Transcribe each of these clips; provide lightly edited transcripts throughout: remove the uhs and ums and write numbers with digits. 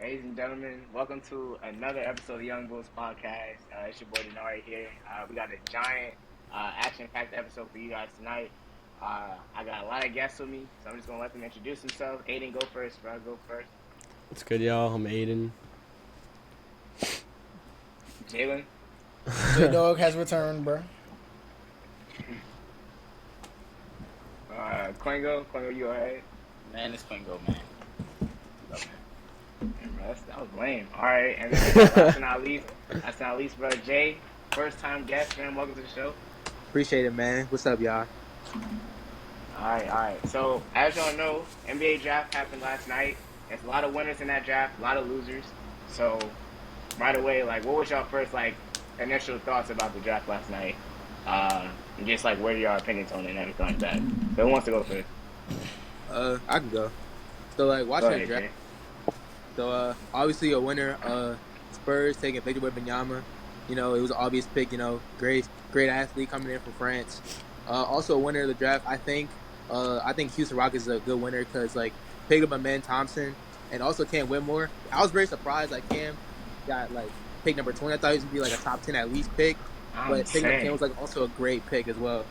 ladies and gentlemen. Welcome to another episode of Young Bulls Podcast. It's your boy Denari here. We got a giant, action-packed episode for you guys tonight. I got a lot of guests with me, so I'm just gonna let them introduce themselves. Aiden, go first. Bro, go first. What's good, y'all? I'm Aiden. Jalen. J-Dog has returned, bro. Quingo, you alright? Man, it's Quingo, man. That was lame. All right, and then last but not least, brother Jay, first time guest, man. Welcome to the show. Appreciate it, man. What's up, y'all? All right. So, as y'all know, NBA draft happened last night. There's a lot of winners in that draft, a lot of losers. So, right away, like, what was y'all first, like, initial thoughts about the draft last night? And just, like, where do y'all opinions on it and everything like that? So, who wants to go first? I can go. So, like, watching the draft. Jay. So, obviously a winner, Spurs taking Victor Wembanyama. You know, it was an obvious pick, you know, great athlete coming in from France. Also a winner of the draft, I think Houston Rockets is a good winner because, like, picked up Amen Thompson and also Cam Whitmore. I was very surprised that Cam got, like, pick number 20. I thought he was going to be, like, a top 10 at least pick. But picking up Cam was, like, also a great pick as well.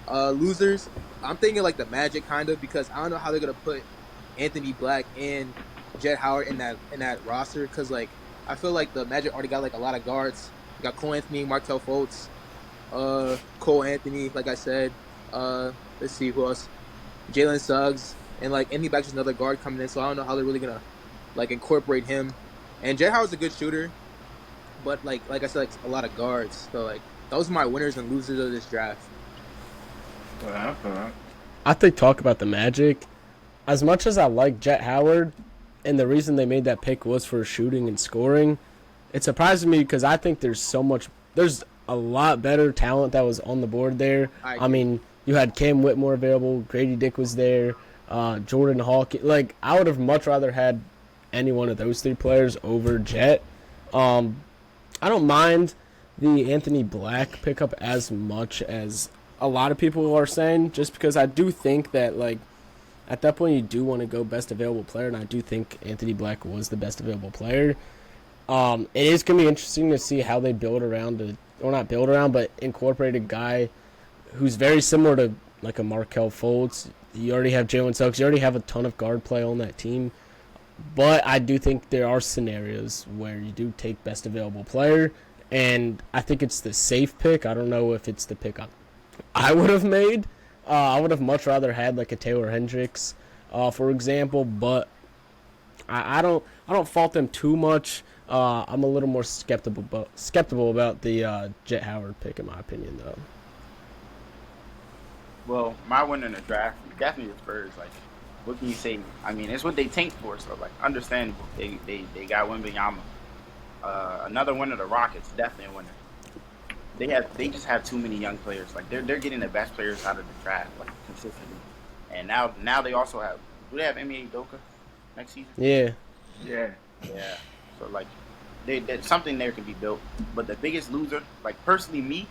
Losers, I'm thinking, like, the Magic, kind of, because I don't know how they're going to put Anthony Black and Jett Howard in that roster, because, like, I feel like the Magic already got, like, a lot of guards. You got Cole Anthony, Markelle Fultz, Cole Anthony, like I said. Let's see who else. Jalen Suggs, and, like, Anthony Black's just another guard coming in, so I don't know how they're really gonna, like, incorporate him. And Jett Howard's a good shooter, but, like I said, like, a lot of guards. So, like, those are my winners and losers of this draft. I think talk about the Magic. As much as I like Jett Howard, and the reason they made that pick was for shooting and scoring, it surprises me because I think there's a lot better talent that was on the board there. I mean, you had Cam Whitmore available, Grady Dick was there, Jordan Hawkins. Like, I would have much rather had any one of those three players over Jett. I don't mind the Anthony Black pickup as much as a lot of people are saying, just because I do think that, like, at that point, you do want to go best available player, and I do think Anthony Black was the best available player. It is going to be interesting to see how they but incorporate a guy who's very similar to, like, a Markelle Fultz. You already have Jalen Suggs. You already have a ton of guard play on that team. But I do think there are scenarios where you do take best available player, and I think it's the safe pick. I don't know if it's the pick I would have made. I would have much rather had, like, a Taylor Hendricks, for example, but I don't fault them too much. I'm a little more skeptical about the Jett Howard pick, in my opinion, though. Well, my winner in the draft, definitely the Spurs. Like, what can you say? I mean, it's what they tanked for, so, like, understandable. They got Wembanyama. Another winner, the Rockets, definitely a winner. They just have too many young players. Like, they're getting the best players out of the draft, like, consistently. And now they also have, do they have NBA Doka next season? Yeah. Yeah. So, like, something there can be built. But the biggest loser, like, personally me,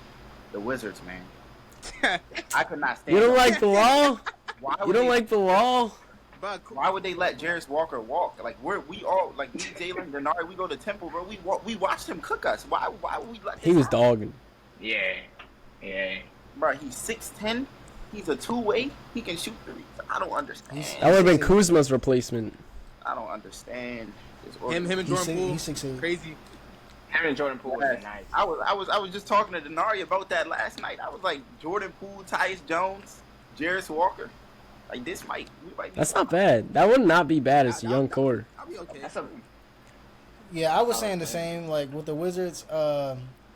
the Wizards, man. I could not stand. You don't like the law? You don't like the law? Why would they let Jarris Walker walk? Like, we all, like, me, Jalen, Denard, we go to Temple, bro. We watched him cook us. Why would we let this He was happen? dogging. Yeah. Bro, he's 6'10". He's a two-way. He can shoot threes. I don't understand. That would have been Kuzma's replacement. I don't understand. Him and Jordan Poole, He's 6'8". crazy. Him and Jordan Poole was nice. I was just talking to Denari about that last night. I was like, Jordan Poole, Tyus Jones, Jarris Walker. Like, we might be. That's not bad. That would not be bad as a young core. I'll be okay. Yeah, I was saying the same. Like, with the Wizards,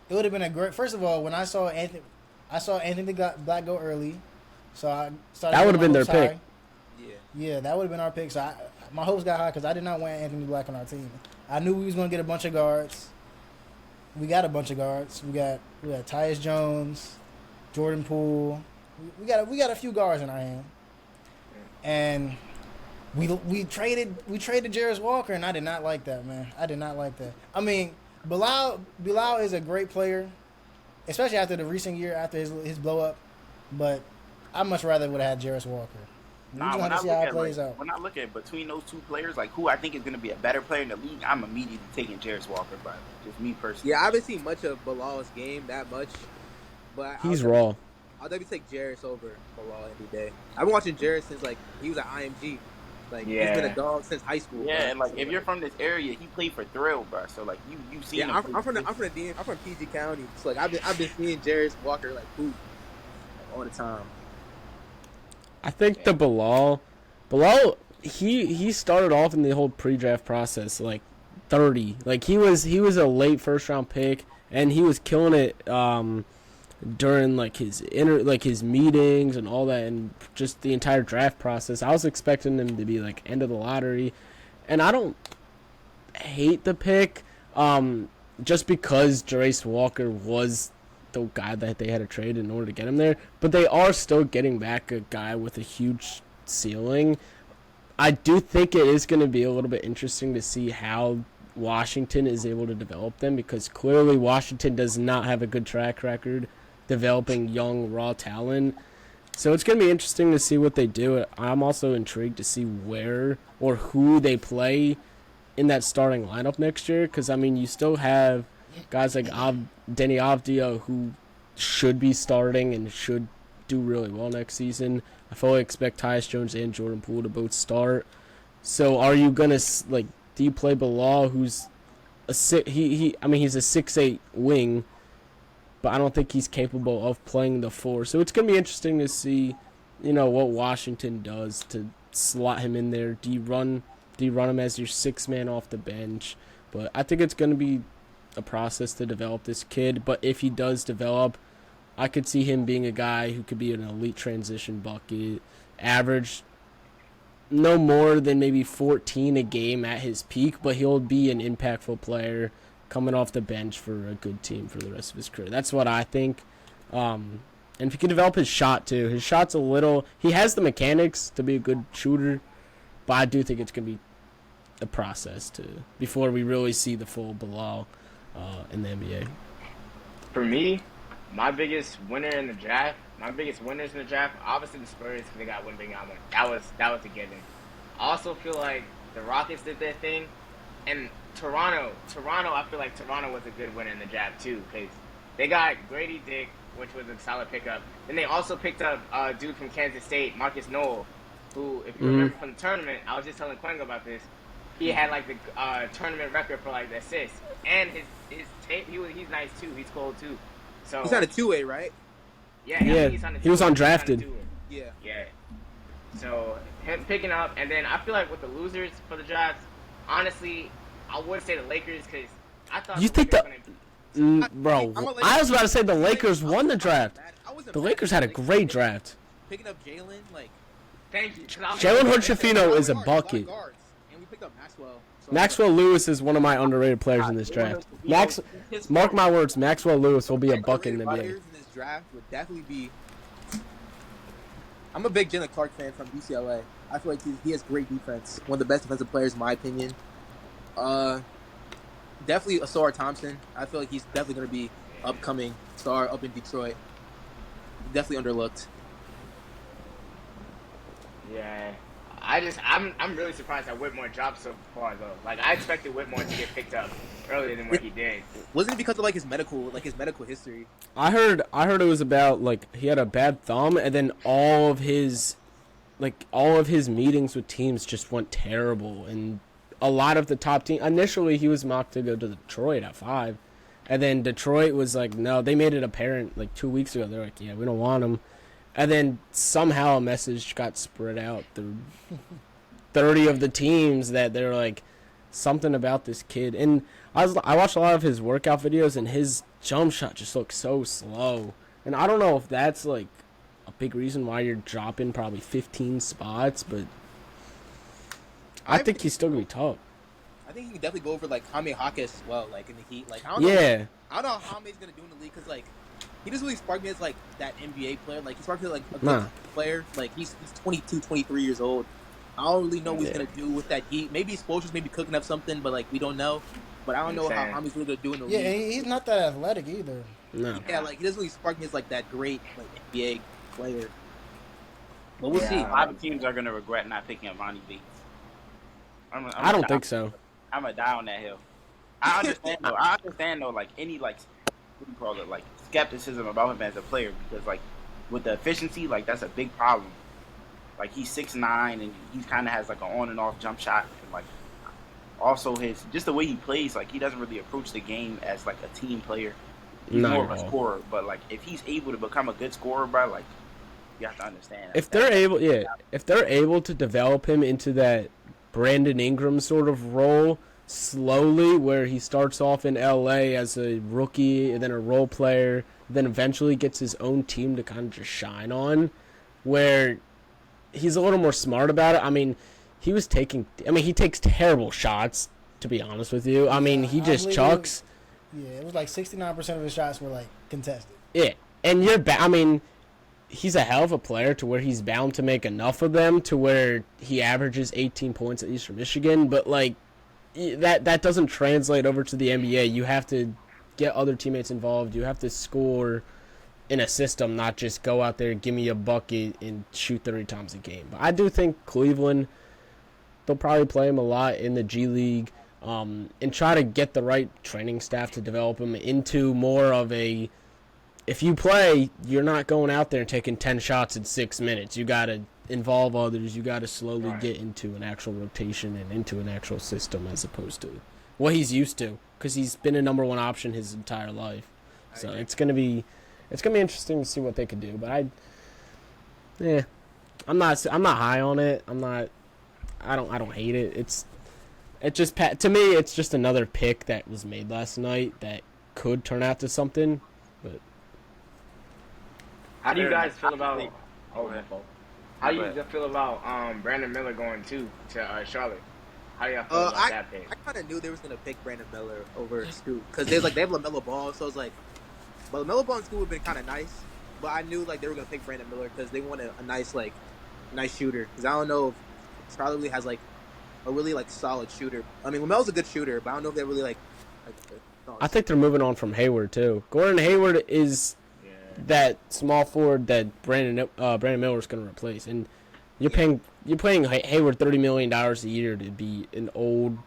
it would have been a great. First of all, when I saw Anthony Black go early, so I started. That would have been their pick. Yeah, that would have been our pick. So my hopes got high because I did not want Anthony Black on our team. I knew we was gonna get a bunch of guards. We got a bunch of guards. We got Tyus Jones, Jordan Poole. We got a few guards in our hand, and we traded Jarris Walker, and I did not like that, man. I did not like that. I mean, Bilal is a great player, especially after the recent year after his blow up, but I much rather would have had Jarris Walker. We Nah, just when want I to see look how it at plays out. when I look at between those two players, like who I think is going to be a better player in the league, I'm immediately taking Jarris Walker, but just me personally. Yeah, I haven't seen much of Bilal's game that much, but He's raw. I'll definitely take Jarris over Bilal any day. I've been watching Jarris since like he was at IMG. Like he's been a dog since high school. Yeah, bro. and like So, if you're from this area, he played for Thrill, bro. So like you seen yeah, him. I'm from PG County. So like I've been seeing Jarris Walker like hoop like, all the time. I think the Bilal, he started off in the whole pre-draft process like 30. Like he was a late first round pick, and he was killing it during like his meetings and all that, and just the entire draft process. I was expecting him to be like end of the lottery, and I don't hate the pick just because Jarris Walker was the guy that they had to trade in order to get him there, but they are still getting back a guy with a huge ceiling. I do think it is going to be a little bit interesting to see how Washington is able to develop them, because clearly Washington does not have a good track record developing young raw talent. So it's going to be interesting to see what they do. I'm also intrigued to see where or who they play in that starting lineup next year, because I mean you still have guys like Denny Avdia, who should be starting and should do really well next season. I fully expect Tyus Jones and Jordan Poole to both start. So are you gonna do you play Bilal, who's he's a 6'8" wing, but I don't think he's capable of playing the 4. So it's gonna be interesting to see, what Washington does to slot him in there. Do you run him as your 6th man off the bench? But I think it's gonna be a process to develop this kid, but if he does develop, I could see him being a guy who could be an elite transition bucket, average no more than maybe 14 a game at his peak, but he'll be an impactful player coming off the bench for a good team for the rest of his career. That's what I think. And if he can develop his shot too, he has the mechanics to be a good shooter, but I do think it's going to be a process before we really see the full Bilal in the NBA. For me, my biggest winners in the draft, obviously the Spurs, because they got Wembanyama. That was a given. I also feel like the Rockets did their thing, and Toronto, I feel like Toronto was a good winner in the draft too, because they got Grady Dick, which was a solid pickup. Then they also picked up a dude from Kansas State, Marcus Noel, who, if you remember from the tournament, I was just telling Quengo about this. He had like the tournament record for like the assists, and his tape. He's nice too. He's cold too. So He's on a 2-way, right? Yeah, he was undrafted. Yeah. Yeah. So him picking up, and then I feel like with the losers for the drafts, honestly, I would say the Lakers, because I thought You think bro? I was about to say the Lakers won the draft. The Lakers had a great draft. Picking up Jalen, like Thank you. Jalen Hood-Schifino is a bucket. And we picked up Maxwell. So Maxwell Lewis is one of my underrated players in this draft. Mark my words, Maxwell Lewis will be a bucket in the players NBA. in this draft would definitely be. I'm a big Jalen Clark fan from UCLA. I feel like he has great defense. One of the best defensive players, in my opinion. Definitely Asar Thompson. I feel like he's definitely going to be upcoming star up in Detroit. Definitely underlooked. Yeah. I'm really surprised that Whitmore dropped so far though. Like I expected Whitmore to get picked up earlier than what he did. Wasn't it because of his medical history? I heard it was about like he had a bad thumb, and then all of his meetings with teams just went terrible, and a lot of the top team initially he was mocked to go to Detroit at 5, and then Detroit was like, no, they made it apparent like 2 weeks ago. They're like, yeah, we don't want him. And then somehow a message got spread out through 30 of the teams that they're like, something about this kid. And I watched a lot of his workout videos, and his jump shot just looks so slow. And I don't know if that's like a big reason why you're dropping probably 15 spots, but I think he's still going to be tough. I think he can definitely go over like Jaime Jaquez as well, like in the Heat. Like I don't know how Jaime's going to do in the league, because like he doesn't really spark me as like that NBA player. Like he sparks me like a good player. Like he's 22, 23 years old. I don't really know what he's gonna do with that heat. Maybe exposures, maybe cooking up something, but like we don't know. But I don't know how Jaime's really gonna do in the league. Yeah, he's not that athletic either. No. Yeah, like he doesn't really spark me as like that great like NBA player. But we'll see. A lot of teams are gonna regret not picking up Ronnie Bates. I don't think so. I'm gonna die on that hill. I understand though. I understand though. Like any like what do you call it? Like skepticism about him as a player because like with the efficiency, like that's a big problem. Like he's 6'9" and he kind of has like an on and off jump shot and like also his just the way he plays. Like he doesn't really approach the game as like a team player. He's Not more at of a all. scorer. But like if he's able to become a good scorer, bro, like you have to understand. If they're able to develop him into that Brandon Ingram sort of role slowly, where he starts off in LA as a rookie and then a role player, then eventually gets his own team to kind of just shine on, where he's a little more smart about it. I mean, he takes terrible shots, to be honest with you. I mean, he just chucks. Yeah, it was like 69% of his shots were like contested. Yeah, and he's a hell of a player to where he's bound to make enough of them to where he averages 18 points at Eastern Michigan, but like that doesn't translate over to the NBA. You have to get other teammates involved. You have to score in a system, not just go out there, give me a bucket, and shoot 30 times a game. But I do think Cleveland, they'll probably play him a lot in the G League and try to get the right training staff to develop him into more of a, if you play, you're not going out there and taking 10 shots in 6 minutes. You got to involve others. You got to slowly get into an actual rotation and into an actual system as opposed to what he's used to, because he's been a number one option his entire life. So it's gonna be interesting to see what they could do. But I'm not high on it. I don't hate it. To me it's just another pick that was made last night that could turn out to something. But how do you guys feel about? Go ahead. How do you feel about Brandon Miller going to Charlotte? How do y'all feel about that pick? I kind of knew they was gonna pick Brandon Miller over Scoot because they have LaMelo Ball, so it's like, but LaMelo Ball and Scoot would have been kind of nice. But I knew like they were gonna pick Brandon Miller because they wanted a nice shooter. Because I don't know if Charlotte really has like a really like solid shooter. I mean, LaMelo's a good shooter, but I don't know if they're really like I think they're moving on from Hayward too. Gordon Hayward is that small forward that Brandon Miller is going to replace, and you're paying Hayward $30 million a year to be an old,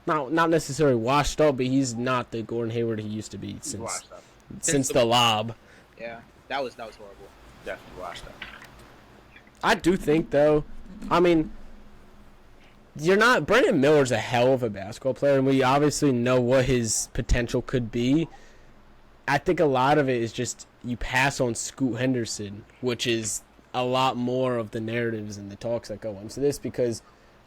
not necessarily washed up, but he's not the Gordon Hayward he used to be since the lob. Yeah, that was horrible. Definitely washed up. I do think though, I mean, Brandon Miller's a hell of a basketball player, and we obviously know what his potential could be. I think a lot of it is just you pass on Scoot Henderson, which is a lot more of the narratives and the talks that go into this, because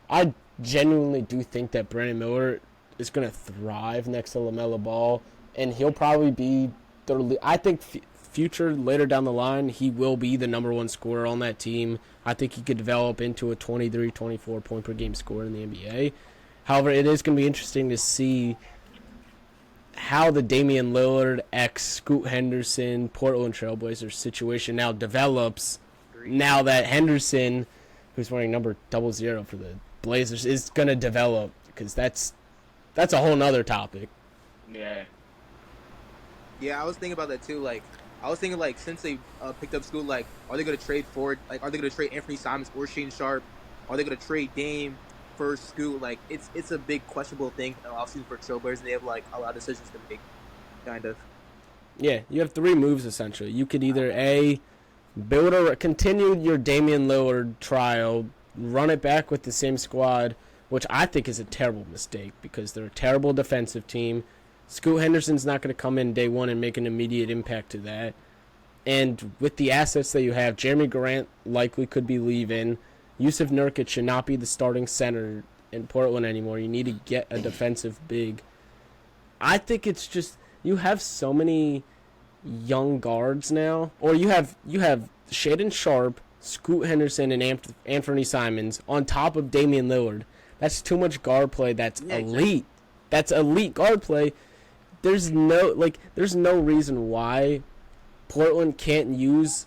I genuinely do think that Brandon Miller is going to thrive next to LaMelo Ball, and he'll probably be I think future later down the line, he will be the number one scorer on that team. I think he could develop into a 23, 24 point per game scorer in the NBA. However, it is going to be interesting to see how the Damian Lillard x Scoot Henderson Portland Trailblazers situation now develops. Now that Henderson, who's wearing number 00 for the Blazers, is going to develop, because that's a whole nother topic. Yeah, I was thinking about that too. Like, I was thinking like since they picked up Scoot, like, are they going to trade Ford? Like, are they going to trade Anthony Simons or Shane Sharp? Are they going to trade Dame for Scoot? Like, it's a big questionable thing in the offseason for Trailblazers, and they have like a lot of decisions to make, kind of. Yeah, you have three moves essentially. You could either continue your Damian Lillard trial, run it back with the same squad, which I think is a terrible mistake because they're a terrible defensive team. Scoot Henderson's not going to come in day one and make an immediate impact to that. And with the assets that you have, Jeremy Grant likely could be leaving. Yusuf Nurkic should not be the starting center in Portland anymore. You need to get a defensive big. I think it's just you have so many young guards now, or you have Shaedon Sharp, Scoot Henderson, and Anthony Simons on top of Damian Lillard. That's too much guard play. That's elite. That's elite guard play. There's no reason why Portland can't use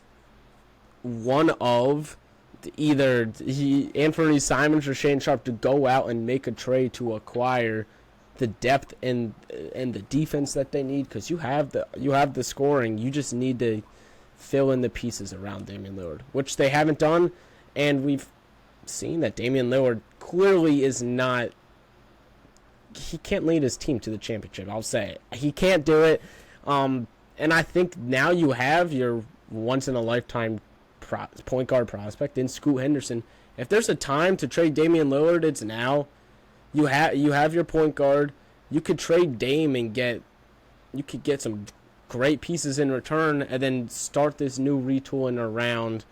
one of either Anthony Simons or Shaedon Sharp to go out and make a trade to acquire the depth and the defense that they need, because you have the scoring. You just need to fill in the pieces around Damian Lillard, which they haven't done. And we've seen that Damian Lillard clearly is not. He can't lead his team to the championship. I'll say it. He can't do it. And I think now you have your once in a lifetime point guard prospect in Scoot Henderson. If there's a time to trade Damian Lillard, it's now. You have your point guard. You could trade Dame and get some great pieces in return, and then start this new retooling around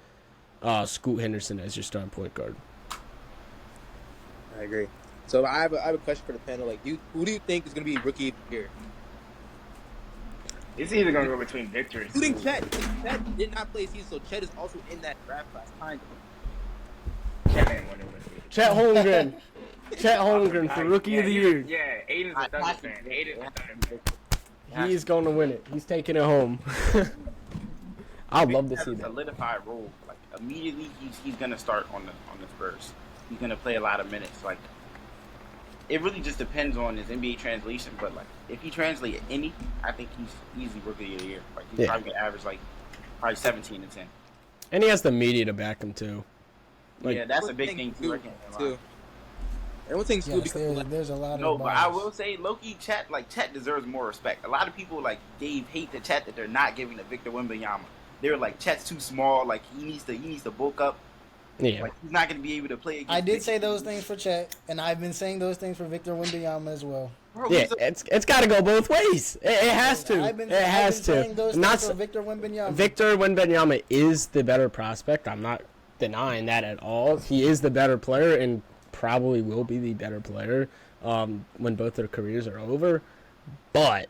Scoot Henderson as your starting point guard. I agree. So I have a question for the panel. Like, who do you think is going to be rookie of the year? It's either gonna go between Victor and Including Scoot. Chet. Chet did not play season, so Chet is also in that draft class, kind of. Chet ain't winning with it. Chet Holmgren. Chet Holmgren for rookie of the year. Yeah, Aiden's a Thunder fan. Aiden's a Thunder fan. He's going to win it. He's taking it home. I'd love to Has see a that. solidified role. Like immediately, he's gonna start on the Spurs. He's gonna play a lot of minutes. Like it really just depends on his NBA translation. But like if he translates any, I think he's easily rookie of the year. Like he's Yeah. probably gonna average like probably 17 and 10. And he has the media to back him too. Like, Yeah, that's a big thing too. I can't lie. Everyone thinks Scoot Yes, because there's a lot No, of but I bias. will say, Loki, Chet deserves more respect. A lot of people like gave hate to Chet that they're not giving to Victor Wembanyama. They were like, Chet's too small. Like he needs to bulk up. yeah. Like he's not going to be able to play. Against I did Victor. say those things for Chet, and I've been saying those things for Victor Wembanyama as well. Bro, Yeah, he's a- it's got to go both ways. It has to. I've been It has saying to. those Not things for s- Victor Wembanyama. Victor Wembanyama is the better prospect. I'm not denying that at all. He is the better player and probably will be the better player when both their careers are over. But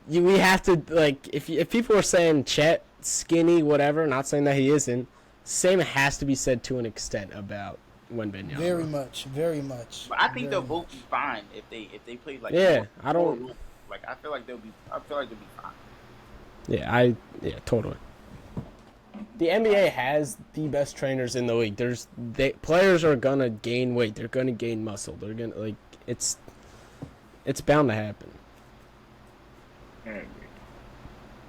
we have to, like, if people are saying Chet skinny, whatever, not saying that he isn't, same has to be said to an extent about Wembanyama. Very much, very much. But I think very they'll much. both be fine if they play like Yeah, more- I don't- more- like I feel like they'll be fine. Yeah, totally. The NBA has the best trainers in the league. Players are gonna gain weight. They're gonna gain muscle. They're gonna it's bound to happen.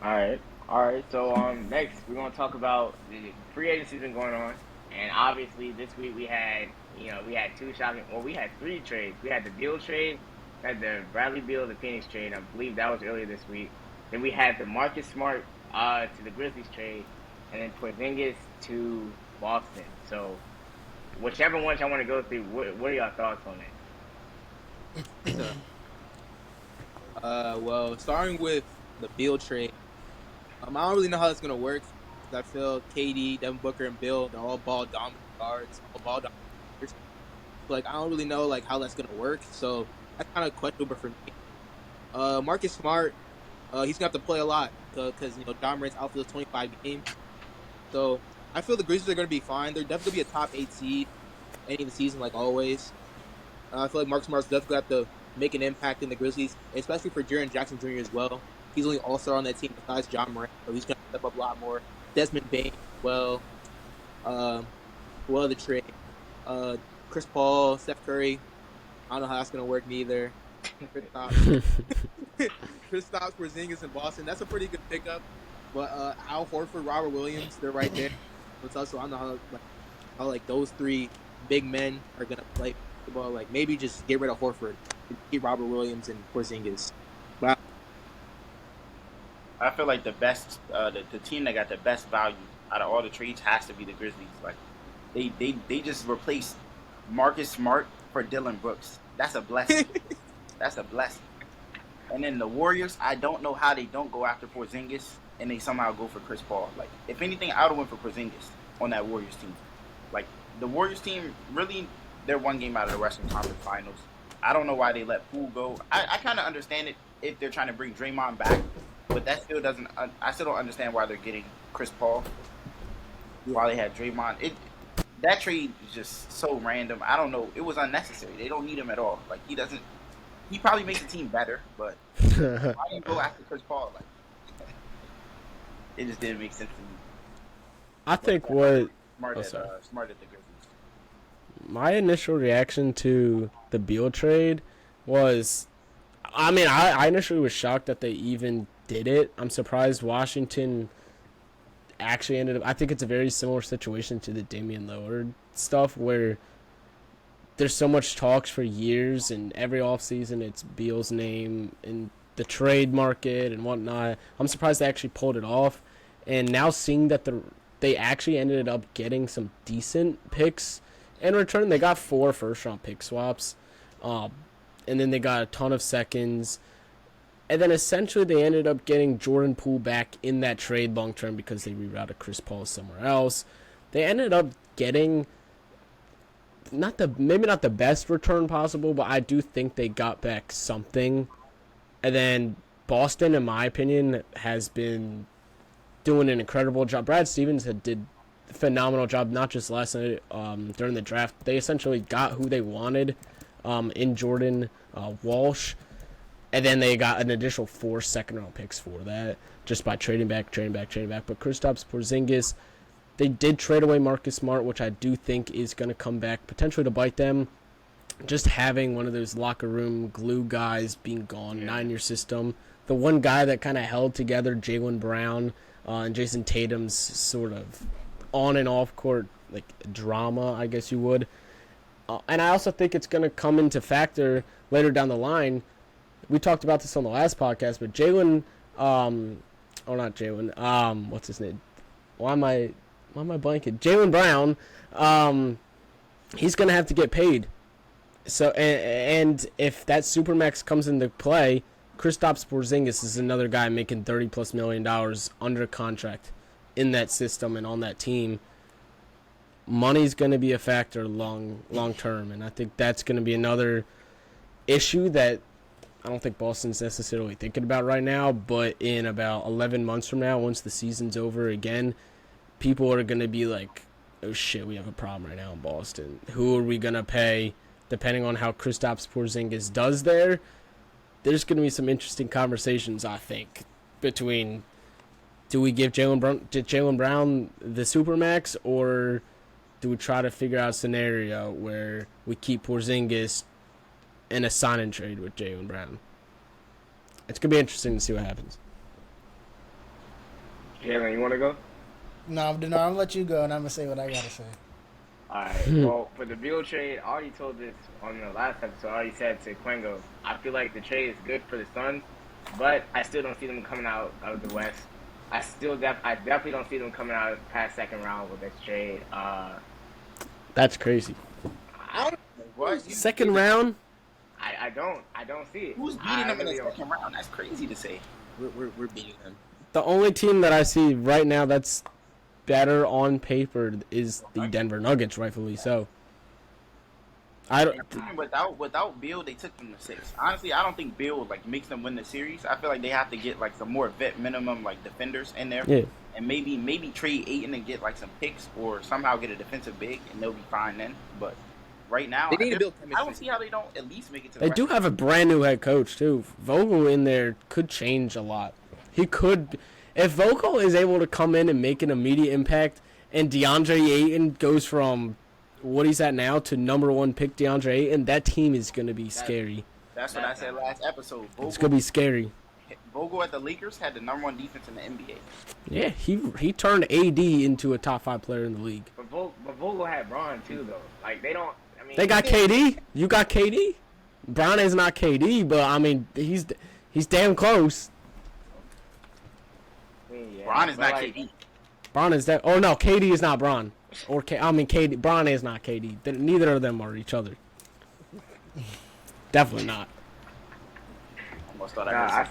All right. So next we're gonna talk about the free agency been going on, and obviously this week we had two shocking. Well, we had three trades. We had the Beal trade, we had the Bradley Beal, the Phoenix trade. I believe that was earlier this week. Then we had the Marcus Smart to the Grizzlies trade, and then Porzingis to Boston. So whichever ones y'all want to go through, what are y'all thoughts on it? Well, starting with the Beal trade, I don't really know how that's gonna work. 'Cause I feel KD, Devin Booker, and Bill, they're all ball dominant guards, all ball dominant players. So, like, I don't really know like how that's gonna work. So that's kind of questionable for me. Marcus Smart, he's gonna have to play a lot because John Morant's out for the 25 games. So I feel the Grizzlies are gonna be fine. They're definitely gonna be a top 8 seed ending the season like always. I feel like Marcus Smart's definitely have to make an impact in the Grizzlies, especially for Jaren Jackson Jr. as well. He's only all-star on that team besides John Morant, so he's going to step up a lot more. Desmond Bain, the trade. Chris Paul, Steph Curry. I don't know how that's going to work neither. Kristaps Porzingis in Boston. That's a pretty good pickup. But Al Horford, Robert Williams, they're right there. But also, I don't know how those three big men are going to play basketball. Like, maybe just get rid of Horford. Keep Robert Williams and Porzingis. Wow. I feel like the best, the team that got the best value out of all the trades has to be the Grizzlies. Like they just replaced Marcus Smart for Dylan Brooks. That's a blessing. That's a blessing. And then the Warriors, I don't know how they don't go after Porzingis and they somehow go for Chris Paul. Like if anything, I would have went for Porzingis on that Warriors team. Like the Warriors team, really, they're one game out of the Western Conference Finals. I don't know why they let Poole go. I kind of understand it if they're trying to bring Draymond back. But that still doesn't. I still don't understand why they're getting Chris Paul while they had Draymond. That trade is just so random. I don't know. It was unnecessary. They don't need him at all. Like he doesn't. He probably makes the team better, but why do you go after Chris Paul? Like it just didn't make sense to me. I think what Smart at sorry. the Grizzlies. my initial reaction to the Beal trade was, I mean, I initially was shocked that they even did it. I'm surprised Washington actually ended up. I think it's a very similar situation to the Damian Lillard stuff, where there's so much talks for years, and every offseason it's Beal's name in the trade market and whatnot. I'm surprised they actually pulled it off, and now seeing that they actually ended up getting some decent picks in return. They got 4 first-round pick swaps, and then they got a ton of seconds. And then essentially they ended up getting Jordan Poole back in that trade long term because they rerouted Chris Paul somewhere else. They ended up getting maybe not the best return possible, but I do think they got back something. And then Boston, in my opinion, has been doing an incredible job. Brad Stevens did a phenomenal job, not just last night during the draft. They essentially got who they wanted in Jordan Walsh. And then they got an additional 4 second-round picks for that, just by trading back. But Kristaps Porzingis, they did trade away Marcus Smart, which I do think is going to come back potentially to bite them. Just having one of those locker room glue guys being gone, not in your system. The one guy that kind of held together Jaylen Brown and Jason Tatum's sort of on and off court like drama, I guess you would. And I also think it's going to come into factor later down the line. We talked about this on the last podcast, but Jaylen, not Jaylen, what's his name? Why am I blanking? Jaylen Brown, he's going to have to get paid. So, and if that Supermax comes into play, Kristaps Porzingis is another guy making $30+ million under contract in that system and on that team. Money's going to be a factor long term, and I think that's going to be another issue that I don't think Boston's necessarily thinking about right now, but in about 11 months from now, once the season's over again, people are going to be like, oh shit, we have a problem right now in Boston. Who are we going to pay? Depending on how Kristaps Porzingis does there's going to be some interesting conversations, I think, between do we give Jaylen Brown the Supermax, or do we try to figure out a scenario where we keep Porzingis in a sign and trade with Jaylen Brown? It's going to be interesting to see what happens. Jalen, you want to go? No, I'm going to let you go, and I'm going to say what I got to say. All right. Well, for the Beal trade, I already told this on the last episode. I already said to Quengo, I feel like the trade is good for the Suns, but I still don't see them coming out of the West. I definitely don't see them coming out past second round with this trade. That's crazy. Second round? I don't see it. Who's beating them in the second round? That's crazy to say. We're beating them. The only team that I see right now that's better on paper is the Denver Nuggets, rightfully so. Without Beal, they took them to 6. Honestly, I don't think Beal makes them win the series. I feel like they have to get some more vet minimum defenders in there. Yeah. And maybe trade Ayton and get some picks, or somehow get a defensive big, and they'll be fine then. But right now, They need to build I chemistry. don't see how they don't at least make it to the They do have a brand new head coach, too. Vogel in there could change a lot. He could. If Vogel is able to come in and make an immediate impact, and DeAndre Ayton goes from what he's at now to number 1 pick DeAndre Ayton, that team is going to be scary. That's what I said last episode. It's going to be scary. Vogel at the Lakers had the number 1 defense in the NBA. Yeah, he turned AD into a top 5 player in the league. But Vogel had Braun too, though. They don't. I mean, They got KD. You got KD. Brown is not KD, but I mean he's damn close. Yeah, Bron is not like, KD. Braun is that. Oh no, KD is not Braun. KD. Braun is not KD. Neither of them are each other. Definitely not. Almost thought I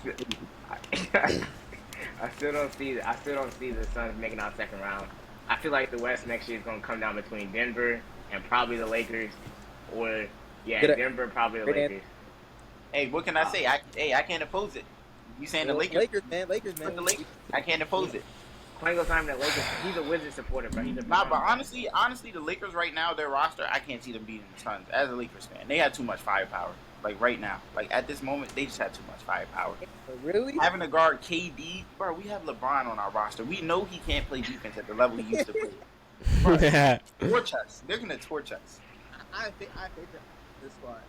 I still don't see the Suns making out second round. I feel like the West next year is going to come down between Denver and probably the Lakers, or Denver, probably the Lakers. Hey, what can I say? I can't oppose it. You saying the Lakers? Lakers, man. Put the Lakers. I can't oppose it. Quengo's not even the Lakers. He's a Wizards supporter, bro. He's a Nah, but Bron. honestly, the Lakers right now, their roster, I can't see them beating the Suns. As a Lakers fan, they had too much firepower. Right now, at this moment, they just had too much firepower. Really? Having to guard KD, bro, we have LeBron on our roster. We know he can't play defense at the level he used to play. Bro, torch us. They're gonna torch us. I think this squad.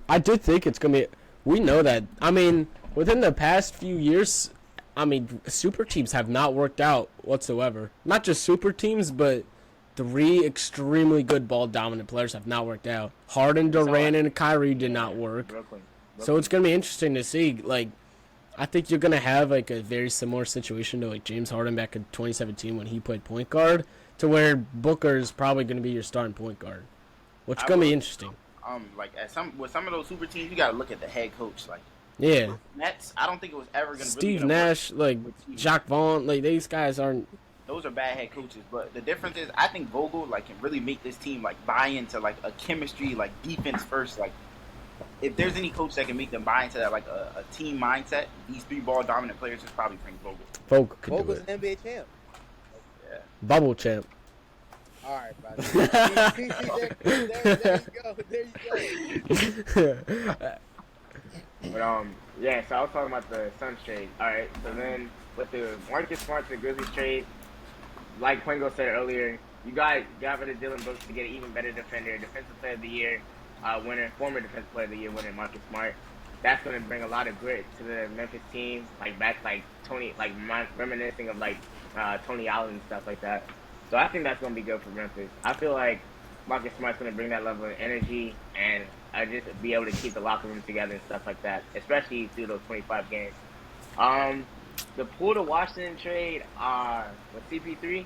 I do think it's gonna be. We know that. I mean, within the past few years, I mean, super teams have not worked out whatsoever. Not just super teams, but 3 extremely good ball dominant players have not worked out. Harden, Durant, and Kyrie did not work. Brooklyn. So it's gonna be interesting to see. Like, I think you're gonna have like a very similar situation to like James Harden back in 2017 when he played point guard, to where Booker is probably gonna be your starting point guard, which is gonna be interesting. Like with some of those super teams, you gotta look at the head coach. Like Yeah, Nets, I don't think it was ever gonna. Steve really Nash, like with teams. Jacques Vaughn, like these guys aren't. Those are bad head coaches, but the difference is I think Vogel like can really make this team like buy into like a chemistry, like defense first. Like if there's any coach that can make them buy into that like a team mindset, these 3 ball dominant players is probably Frank Vogel. Vogel could do Vogel's it. an NBA champ. Yeah. Bubble champ. All right, bro. there you go. There you go. But yeah. So I was talking about the Suns trade. All right. So then with the Marcus Smart to the Grizzlies trade, like Quingo said earlier, you got rid of Dylan Brooks to get an even better defender, defensive player of the year winner, former defensive player of the year winner, Marcus Smart. That's going to bring a lot of grit to the Memphis team, like back like Tony, like reminiscing of like Tony Allen and stuff like that. So I think that's going to be good for Memphis. I feel like Marcus Smart's going to bring that level of energy and just be able to keep the locker room together and stuff like that, especially through those 25 games. The Poole to Washington trade with CP3,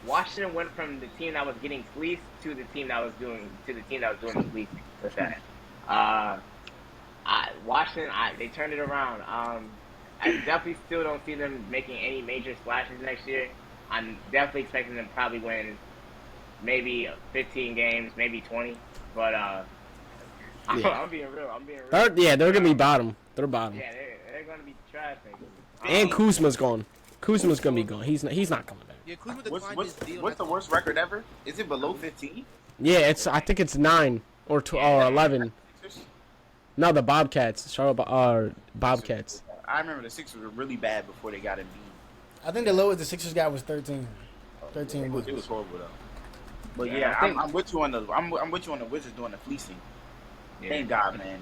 Washington went from the team that was getting fleeced to the team that was doing the fleecing with that. Washington, they turned it around. I definitely still don't see them making any major splashes next year. I'm definitely expecting them to probably win maybe 15 games, maybe 20. But I'm being real. They're gonna be bottom. They're bottom. Yeah, they're gonna be trash. And Kuzma's gone. Kuzma's gonna be gone. He's not coming back. Yeah, Kuzma declined his deal. What's the worst record ever? Is it below 15? Yeah, I think it's 9 or 11. No, the Bobcats. Charlotte Bobcats. I remember the Sixers were really bad before they got Embiid. I think the lowest the Sixers got was 13. 13 It wins. was horrible though. But Yeah, yeah, I think- I'm with you on I'm with you on the Wizards doing the fleecing. Yeah. Thank God, man.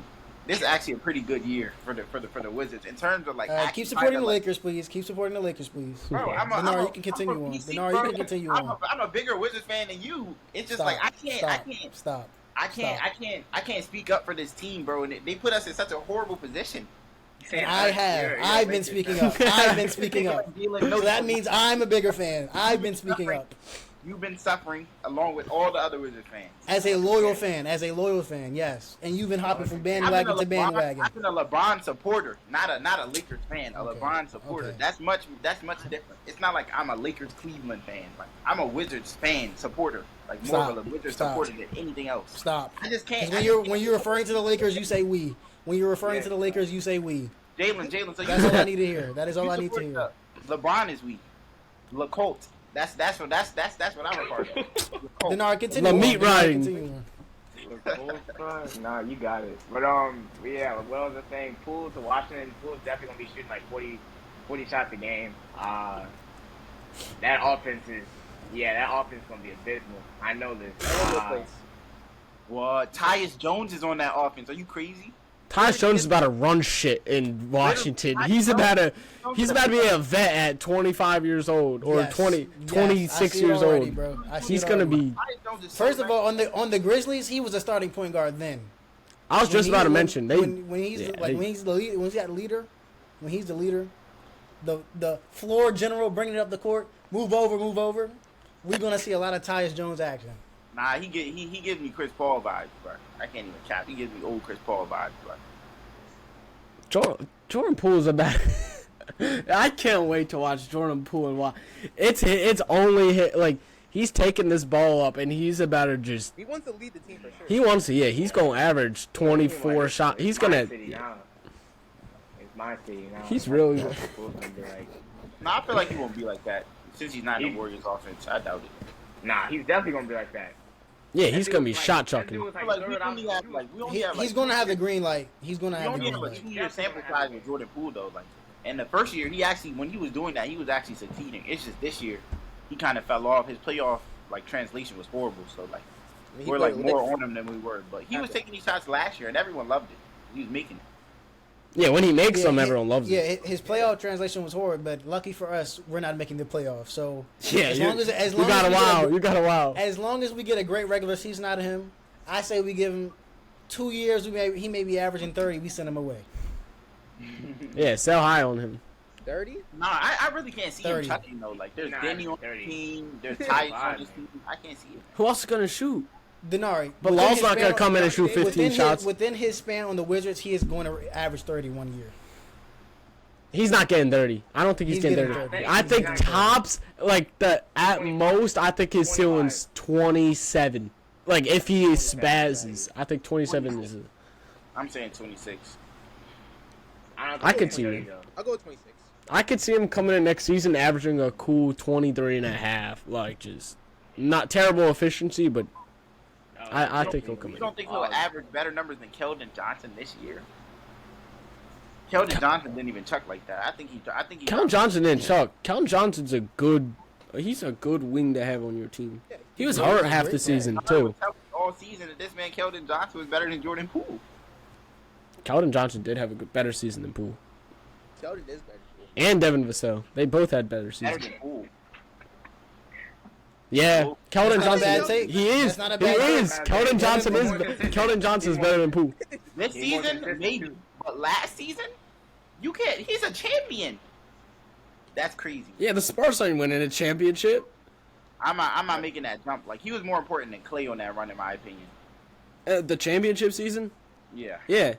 This is actually a pretty good year for the Wizards in terms of like. Keep actually supporting trying the to, like, Lakers, please. Keep supporting the Lakers, please. Bro, Bernard, you can continue on. PC, Bernard, bro. you can continue I'm on. I'm a bigger Wizards fan than you. It's just Stop. like Stop. I can't speak up for this team, bro. And they put us in such a horrible position. I've been speaking up. I've been speaking up. So that means I'm a bigger fan. I've been speaking up. You've been suffering along with all the other Wizards fans. As a loyal fan, yes. And you've been hopping from bandwagon to bandwagon. I've been a LeBron supporter, not a Lakers fan. A Okay. LeBron supporter. Okay. That's much different. It's not like I'm a Lakers Cleveland fan. Like I'm a Wizards fan supporter. Like more of a Wizards supporter than anything else. Stop. I just can't. Because when you're referring to the Lakers, you say we. When you're referring to the Lakers, you say we. Jalen. So That's all I need to hear. That is all I need to hear. LeBron is weak. LeColt. That's what I'm a part of. Denard, continue. Lamette on. Denard, riding. continue on. Nah, you got it. But yeah, what was the thing? Poole to Washington. Poole's definitely gonna be shooting like 40 shots a game. That offense is gonna be abysmal. I know this. Well, Tyus Jones is on that offense. Are you crazy? Tyus Jones is about to run shit in Washington. He's about to be a vet at 25 years old or Yes. 26 I see it years already, old. bro. I see He's it gonna already. be. Tyus Jones is so First of nice. all, on the Grizzlies, he was a starting point guard then. I was just about to mention when he's yeah, when he's the lead, when he's that leader, when he's the leader, the floor general bringing it up the court, move over. We're gonna see a lot of Tyus Jones action. Nah, he gives me Chris Paul vibes, bro. I can't even cap. He gives me old Chris Paul vibes, bro. Jordan Poole's about. I can't wait to watch Jordan Poole and watch. It's only hit, like he's taking this ball up and he's about to just. He wants to lead the team for sure. He wants to, yeah. He's gonna average 24 shots. He's gonna. It's my city now. He's really. Poole's gonna be like, Nah, I feel like he won't be like that since he's not in the Warriors offense. I doubt it. nah, he's definitely gonna be like that. Yeah, he's gonna be That dude was shot that chucking. dude was I like feel like third we only have He's gonna have the green light. He's gonna we have the only green have a light. 2-year sample size with Jordan Poole though. Like, and the first year he actually, when he was doing that, he was actually succeeding. It's just this year he kind of fell off. His playoff like translation was horrible. So like I mean, he we're like played more Lakers. on him than we were. But he was taking these shots last year and everyone loved it. He was making it. Yeah, when he makes them, hi- everyone loves yeah, it. his playoff translation was horrid, but lucky for us, we're not making the playoffs. So Yeah, as you, long as you long got as a we get wow. You got a wow. as long as we get a great regular season out of him, I say we give him 2 years. He may be averaging 30. We send him away. Yeah, sell high on him. 30? Nah, I really can't see 30. him touching though. Like there's Nah, Denny on 30. the team, there's Tyus on the team. I can't see it. Who else is gonna shoot? Denari. But within Law's his not span gonna on- come in and shoot 15 within shots. Within his span on the Wizards, he is going to average 30 1 year. He's not getting 30. I don't think he's, He's getting getting 30. 30. I think He's not tops, like the at 25. most, I think his ceiling's 27. Like if he spazzes, I think 27 is. I'm saying 26. I could see it. I'll go with 26. I could see him coming in next season averaging a cool 23 and a half. Like just not terrible efficiency, but I think he'll come You in. don't think he'll average better numbers than Keldon Johnson this year? Keldon Johnson didn't even chuck like that. I think he. Keldon Johnson didn't chuck. Keldon Johnson's a good. He's a good wing to have on your team. He was hurt half the season too. All season that this man Keldon Johnson was better than Jordan Poole. Keldon Johnson did have a good, better season than Poole. Sheldon is better. And Devin Vassell. They both had better Better seasons. than Poole. Yeah, Keldon That's not a Johnson. bad take. He is. That's not a He bad is. take. Keldon Johnson is. Keldon Johnson's better than Poole. This He's more season, consistent, maybe, too. but last season, you can't. He's a champion. That's crazy. Yeah, the Spurs ain't winning a championship. I'm not making that jump. Like he was more important than Clay on that run, in my opinion. The championship season. Yeah. Yeah.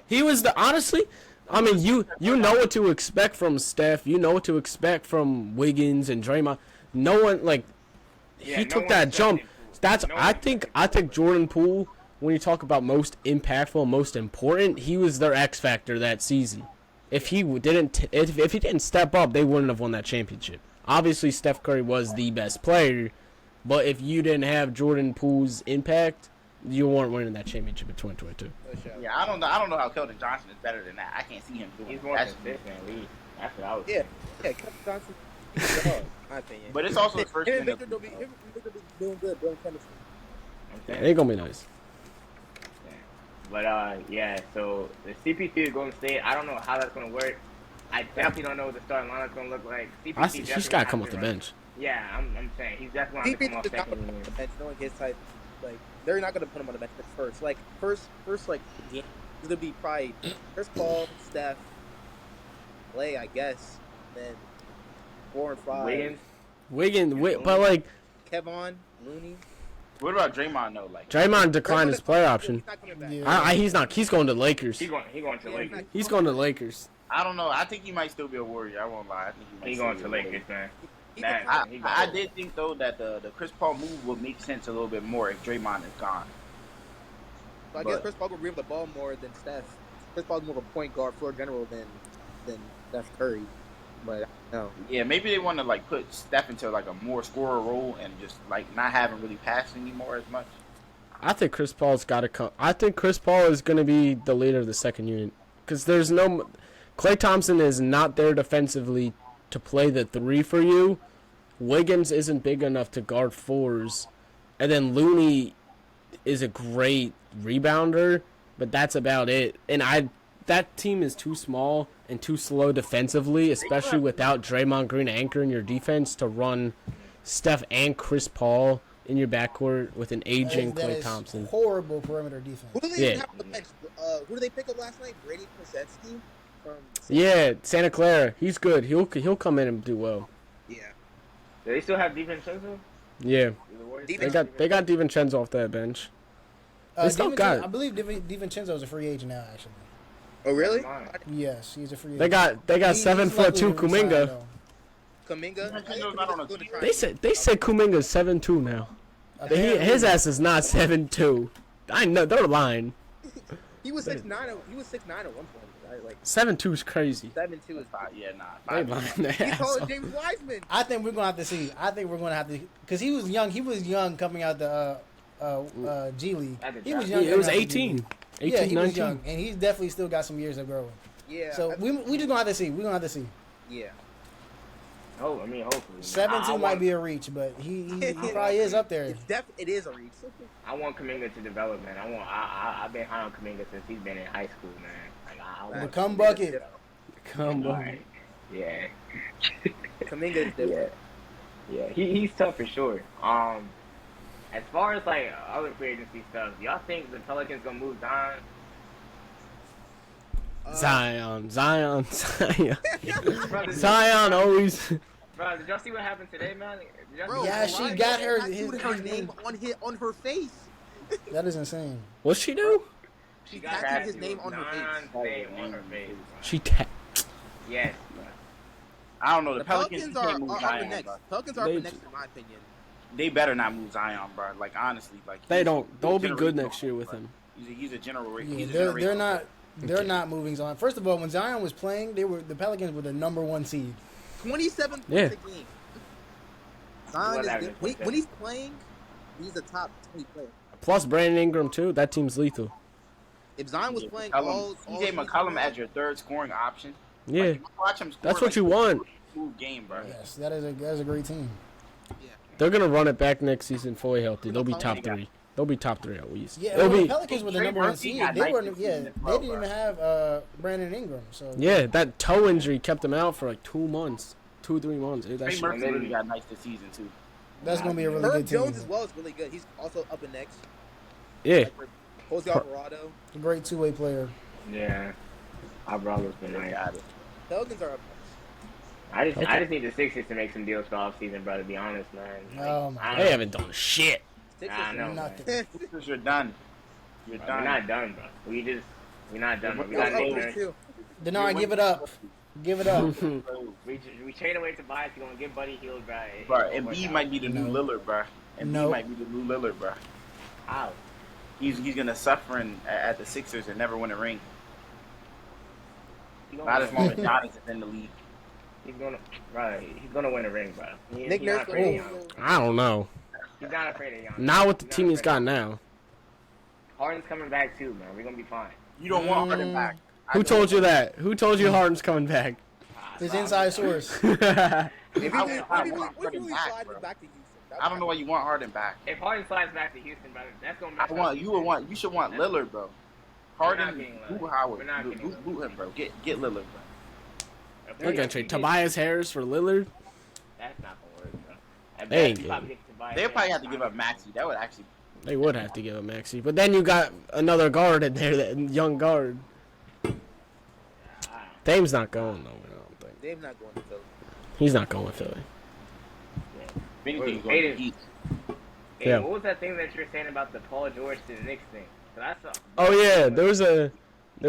He was the honestly. I mean, you know what to expect from Steph. You know what to expect from Wiggins and Draymond. No one like Yeah, he no took one that expected jump. Poole. That's No one I think Jordan Poole. When you talk about most impactful, most important, he was their X factor that season. If he if he didn't step up, they wouldn't have won that championship. Obviously, Steph Curry was the best player, but if you didn't have Jordan Poole's impact, you weren't winning that championship in 2022. Yeah, I don't know how Keldon Johnson is better than that. I can't see him doing He's it. more That's- consistent. That's what I was. Yeah, yeah, Kevin Johnson, he's the dog, in my opinion. But it's also his first Him and year. Victor will be doing good, building chemistry. Yeah, they're gonna be nice. But yeah. So the CP3 is Golden State. I don't know how that's gonna work. I definitely don't know what the starting lineup's gonna look like. CP3 He's definitely gotta has come to off the run. bench. Yeah, I'm saying he's definitely He gonna come off is not second. going to put him on the bench, knowing his type. Like they're not going to put him on the bench at first. Like first like game, it's going to be probably Chris Paul, Steph, Clay, I guess, then 4 and 5. Wiggins. But like Kevon, Looney. What about Draymond though? Like Draymond declined his player option. He's not coming back. Yeah. He's not. He's going to Lakers. He going to Lakers. He's going to Lakers. I don't know. I think he might still be a Warrior. I won't lie. I think he might He still going be to a Warrior. Lakers, man. He That- can- he I going- did think though that the Chris Paul move would make sense a little bit more if Draymond is gone. So I guess but- Chris Paul will bring the ball more than Steph. Chris Paul's more of a point guard, floor general than Steph Curry. But no, Yeah, maybe they want to like put Steph into like a more scorer role and just like not have him really pass anymore as much. I think Chris Paul's got to come. I think Chris Paul is going to be the leader of the second unit because there's no. Klay Thompson is not there defensively to play the 3 for you. Wiggins isn't big enough to guard 4s, and then Looney is a great rebounder, but that's about it. And that team is too small and too slow defensively, especially without Draymond Green anchoring your defense to run Steph and Chris Paul in your backcourt with an aging That Klay is Thompson. horrible perimeter defense. who do they Yeah. even have on the bench? Who did they pick up last night? Brady Posetsky from. Yeah, Santa Clara. He's good. He'll come in and do well. Yeah. Do they still have DiVincenzo? Yeah, The Warriors They still they have got DiVincenzo off that bench. They still got it. I believe DiVincenzo is a free agent now. Actually, Oh really? Mine. yes, he's a free agent. They got He's 7'2" likely to resign, Kuminga. though. Kaminga. Kaminga's not on a team. They said Kuminga's 7'2" now. Apparently- His ass is not 7'2". I know they're lying. He was 6'9". He was 6'9" at one point. Right? Like 7'2" is crazy. 7'2" is Five, yeah, nah. They Five, lying their He's ass taller than off. James Wiseman. I think we're gonna have to see. I think we're gonna have to because he was young. He was young coming out the G League. At the He was draft. young. It was coming out the G 18. League. 18, Yeah, he 19. was young, and he's definitely still got some years of growing. Yeah. So we just gonna have to see. We're gonna have to see. yeah. Oh, I mean, hopefully. 7-2 might be a reach, but he probably is up there. It is a reach. I want Kuminga to develop, man. I've been high on Kuminga since he's been in high school, man. Like, I want Become Kuminga bucket. to- Come All on. right. Yeah. Kuminga is different. Yeah, he's tough for sure. As far as like other free agency stuff, y'all think the Pelicans gonna move Zion? Zion. Bro, Zion always. bro, did y'all see what happened today, man? Did y'all Bro, see- Yeah, she got her- tattooed her name on her face. That is insane. What's she do? She got tattooed his tattooed name on her face. Zion's name on her face. She Yes, bro. I don't know. The, The Pelicans Pelicans can't move are Zion, the next. bro. Pelicans are They- the next, in my opinion. They better not move Zion, bro. Like honestly, like They he's- don't. he's They'll a be good generational, next year with bro. him. He's a general. Yeah, He's a they're generational. not moving Zion. First of all, when Zion was playing, the Pelicans were the number 1 seed. 27 points Yeah. a game. Zion Whatever, is, when he's playing, he's a top 20 player. Plus Brandon Ingram too. That team's lethal. If Zion was playing CJ McCollum as your third scoring option. Yeah, Like, you watch him score, that's what like, you want. Smooth game, bro. Yes, that is a great team. They're gonna run it back next season fully healthy. They'll be top 3. They'll be top 3 at least. Yeah, They'll well, the be. Pelicans were the Trey number 1 Murphy seed. got They 19 were they seasons, didn't bro. even have Brandon Ingram. So Yeah, that toe injury kept him out for like 2 months, 2-3 months. That Trey shit. Murphy really got nice this season too. that's gonna be a really Herb good team. Jones as well is really good. He's also up in next. Yeah, Like Jose Alvarado. A great 2-way player. Yeah. Alvarado's been They nice. got it. Pelicans are up I just Okay. need the Sixers to make some deals for off season, bro. To be honest, man. Oh, my I they don't- haven't done shit. next. I know. Nothing. Sixers You're done. You're Bro, done. we're not done, bro. We're not done. Bro. We It was got up Nick there Nurse. too. Denard, give it up. Give it up. We trade away Tobias. We're gonna get Buddy Hield, bro. Bro, Embiid might be the new No. Lillard, bro. Embiid No. might be the new Lillard, bro. How? He's gonna suffer at the Sixers and never win a ring. He Not gonna as win. long as Giannis is in the league. He's gonna win a ring, bro. Nick He's Nurse. not afraid of Giannis. I don't know. He's not afraid of Giannis. Not with the He's team not he's afraid got of now. Harden's coming back too, man. We're gonna be fine. You don't want Harden back. Who told you that? Who told you Harden's coming back? His inside source. If he I really want Harden back, slides bro. back to Houston. I don't know why you want Harden back. If Harden slides back to Houston, brother, that's gonna mess I want up. you should want Lillard, bro. We're Harden, not getting Lillard. boot We're Howard, not getting boot him, bro. Get Lillard, bro. If They're we- gonna if trade we Tobias Harris for Lillard. get- That's not gonna work, bro. At They best, ain't we getting probably get Tobias They'll probably Harris. have to give up Maxey. That would actually. They would have to give him Maxey, but then you got another guard in there, that young guard. Dame's not going nowhere. I don't think Dave's not going to Philly. he's not going with Philly. If anything, Wait, going to Heat. Hey, Yeah. what was that thing that you were saying about the Paul George to the Knicks thing? 'Cause I saw. Oh yeah, there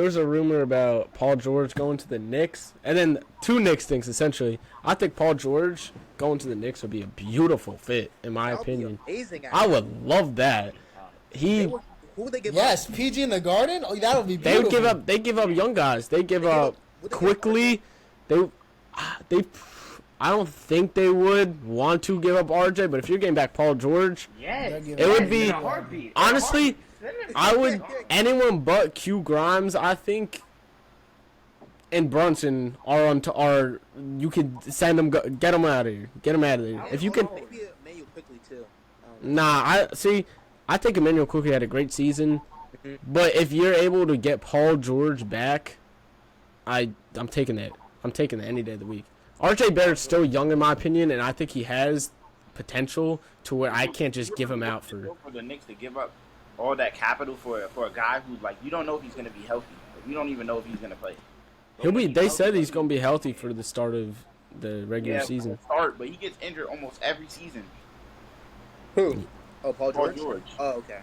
was a rumor about Paul George going to the Knicks, and then 2 Knicks things essentially. I think Paul George going to the Knicks would be a beautiful fit, in my That would be opinion. amazing. I would love that. Who would they give Yes, up? PG in the Garden. Oh, that would be They beautiful. would give up young guys. They give They give up up- would they give up quickly. They I don't think they would want to give up RJ, but if you're getting back Paul George, Yes. They'll give It would yes, be- in a heartbeat. honestly, In a heartbeat. I would anyone but Q Grimes, I think, and Brunson are you could send them, get them out of here, get them out of there. If you could, Maybe Emmanuel quickly too. nah, I think Emmanuel Quickly had a great season, but if you're able to get Paul George back, I'm taking that. I'm taking that any day of the week. RJ Barrett's still young in my opinion, and I think he has potential to where I can't just give him out for. For the Knicks to give up all that capital for a guy who, like, you don't know if he's going to be healthy. You don't even know if he's going to play. He'll be. They said he's gonna be healthy for the start of the regular Yeah, season. start, but he gets injured almost every season. Who? Oh, Paul Paul George. George. Oh, okay.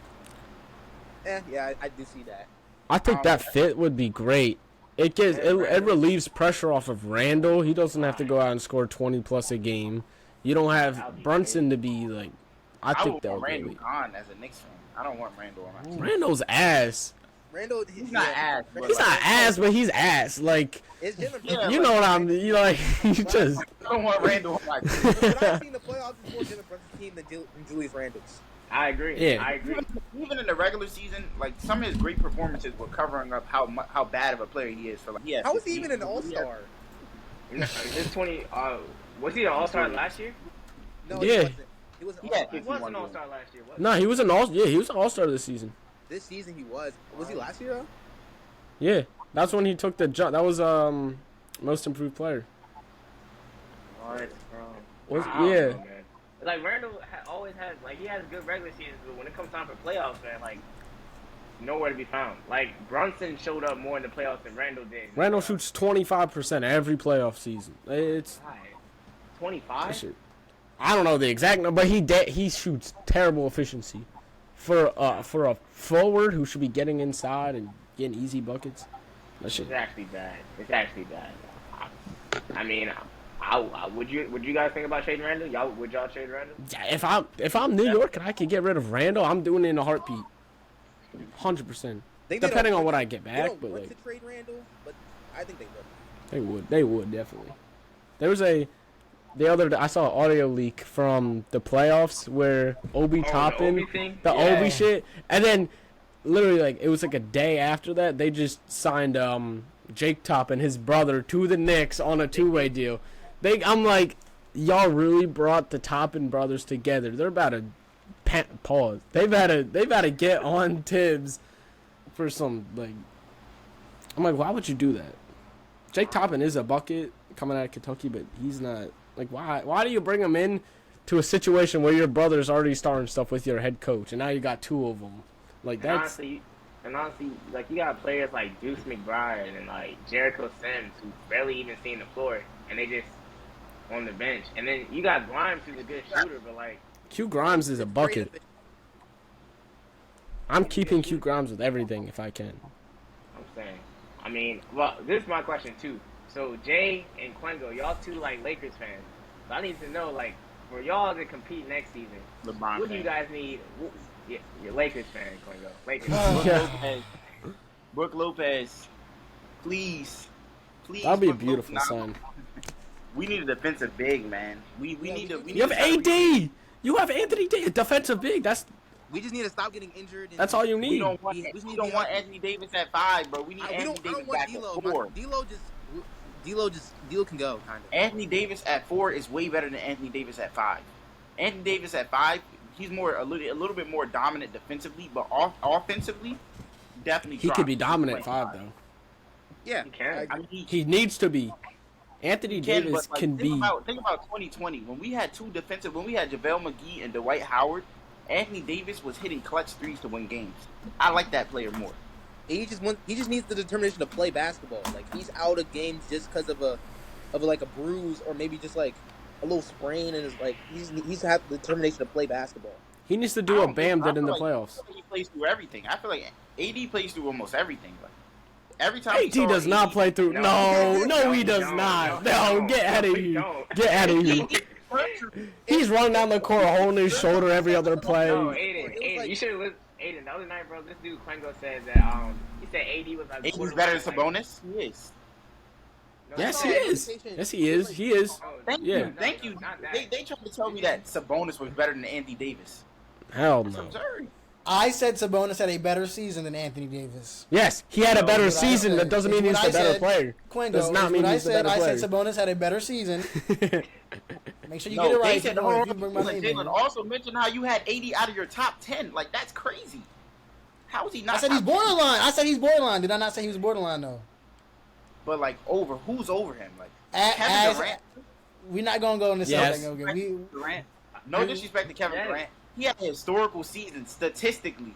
Yeah, I do see that. I think that fit would be great. It relieves pressure off of Randall. He doesn't have to go out and score 20 plus a game. You don't have Brunson to be like. I I think would that want would be Randall elite. gone as a Knicks fan. I don't want Randall on my team. Randall's ass. Randall, He's not ass, but He's not ass, but he's ass. Like It's Jalen Yeah, Brunson. you know what I'm. You like you just. I don't want Randall on my team. But I've seen the playoffs before Jalen Brunson's team than Julius Randle's. I agree. Yeah. I agree. Even in the regular season, like, some of his great performances were covering up how bad of a player he is. For like, How is he even an All-Star? This 20. Was he an All-Star last year? No, Yeah. He wasn't. Yeah, All-Star. He was 51 an games. All-Star last year. Wasn't No, he was an all. Yeah, he was an all-star this season. This season he was. Was he last year though? Yeah, that's when he took the jump. That was most improved player. What, bro? Was I don't yeah. know, man. Like Randall always has like he has good regular seasons, but when it comes time for playoffs, man, like nowhere to be found. Like Brunson showed up more in the playoffs than Randall did. Randall shoots 25% every playoff season. It's 25. shit. I don't know the exact number, but he shoots terrible efficiency for a forward who should be getting inside and getting easy buckets. That shit. It's actually bad. It's actually bad. I mean, would you guys think about trading Randall? Would y'all trade Randall? Yeah, if I'm New York and I can get rid of Randall, I'm doing it in a heartbeat. 100%. Depending on what I get They back, don't but want like to trade Randall, but I think they would. they would definitely. There was the other day, I saw an audio leak from the playoffs where Obi Toppin, Obi thing? the Yeah. Obi shit, and then literally like it was like a day after that they just signed Jake Toppin, his brother, to the Knicks on a two-way deal. I'm like, y'all really brought the Toppin brothers together. They're about to pause. They've had to get on Tibbs for some like. I'm like, why would you do that? Jake Toppin is a bucket coming out of Kentucky, but he's not. Like, why do you bring him in to a situation where your brother's already starting stuff with your head coach, and now you got two of them? Like, that's... And honestly, like, you got players like Deuce McBride and, like, Jericho Sims who barely even seen the floor, and they just on the bench. And then you got Grimes, who's a good shooter, but, like... Q Grimes is a bucket. I'm keeping Q Grimes with everything if I can. I'm saying. I mean, well, this is my question, too. So, Jay and Quengo, y'all two, like, Lakers fans. So I need to know, like, for y'all to compete next season, LeBron. what do you guys need? Yeah, you're Lakers fan, Quengo. Lakers. Yeah. Brook Lopez, please. That'd be a Brook beautiful Lopez. sign. We need a defensive big, man. We need to. You have AD! You have Anthony Davis, defensive big. We just need to stop getting injured. And That's all you We need. don't want. We just We need don't to be want healthy. Anthony Davis at 5, bro. We need I Anthony don't Davis want back D'Lo. at 4. D'Lo can go, kind of. Anthony Davis at 4 is way better than Anthony Davis at 5. Anthony Davis at 5, he's a little bit more dominant defensively, but offensively, definitely. He could be dominant at 5, though. Yeah, He can. I mean, He needs to be. Anthony Davis but, like, can be. Think about 2020 when we had when we had JaVale McGee and Dwight Howard. Anthony Davis was hitting clutch threes to win games. I like that player more. he just needs the determination to play basketball. Like he's out of games just because of a bruise or maybe just like a little sprain, and it's like he's have the determination to play basketball. He needs to do what Bam did in the I playoffs. feel like he plays through everything. I feel like AD plays through almost everything. Like, every time AD does not play through. No, he does not. No, get out of here. Get out of here. He's running down the court, holding his shoulder every other play. No, It Aiden, was like- you should have listened. Aiden, the other night, bro, this dude Quengo said that he said AD was like AD's better than Sabonis. He is. No, Yes, no, he is. Yes, he is. He is. no, Thank Yeah. you, thank you. not that. They tried to tell me that Sabonis was better than Anthony Davis. Hell That's no. absurd. I said Sabonis had a better season than Anthony Davis. Yes, he had a No, better it's what I season. said. That doesn't It's mean what he's the I better said. player. Quengo, Does not is mean what he's the I said. better I said Sabonis had a better season. Make sure you get it right. They said, If you bring my name in. Jalen also mentioned how you had 80 out of your top 10. Like, that's crazy. How is he not? I said he's top 10? borderline. I said he's borderline. Did I not say he was borderline though? But, like, who's over him? Like, As, Kevin Durant. we're not gonna go into Yes. something. Okay, Durant. No disrespect to Kevin Yes. Durant. He had a historical season statistically.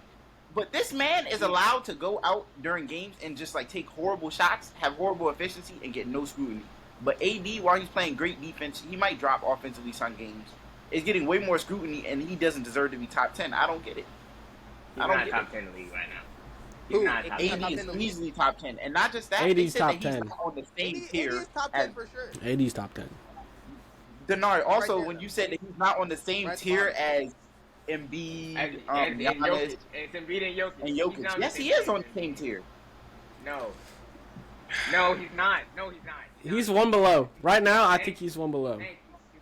But this man is allowed to go out during games and just like take horrible shots, have horrible efficiency, and get no scrutiny. But AD, while he's playing great defense, he might drop offensively some games. Is getting way more scrutiny, and he doesn't deserve to be top 10. I don't get it. He's I don't not get top it. 10 in the league right now. He's Who? not top AD 10. AD is easily top 10, and not just that. AD They 's said top that he's 10. not on the same AD tier is top as 10 for sure. AD's top 10. Denard. Also, Right there. when you said that he's not on the same Right tier bottom. as Embiid, And Giannis, Jokic. It's Embiid and Jokic. and He's Jokic. not on Yes, the he same is on tier. the same tier. No. No, he's not. No, he's not. He's one below. Right now, I think he's one below. Thank you.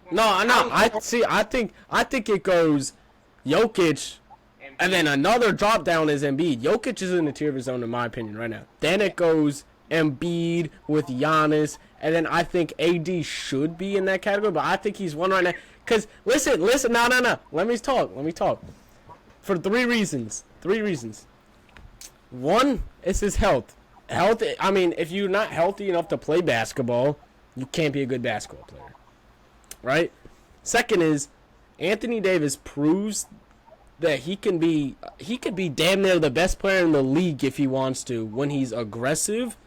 He's one No, below. no. I think it goes Jokic, and then another drop down is Embiid. Jokic is in the tier of his own, in my opinion, right now. Then it goes Embiid with Giannis, and then I think AD should be in that category, but I think he's one right now. Cause listen, no. Let me talk. For three reasons. One is his health. I mean, if you're not healthy enough to play basketball, you can't be a good basketball player, right? Second is Anthony Davis proves that he could be damn near the best player in the league if he wants to, when he's aggressive,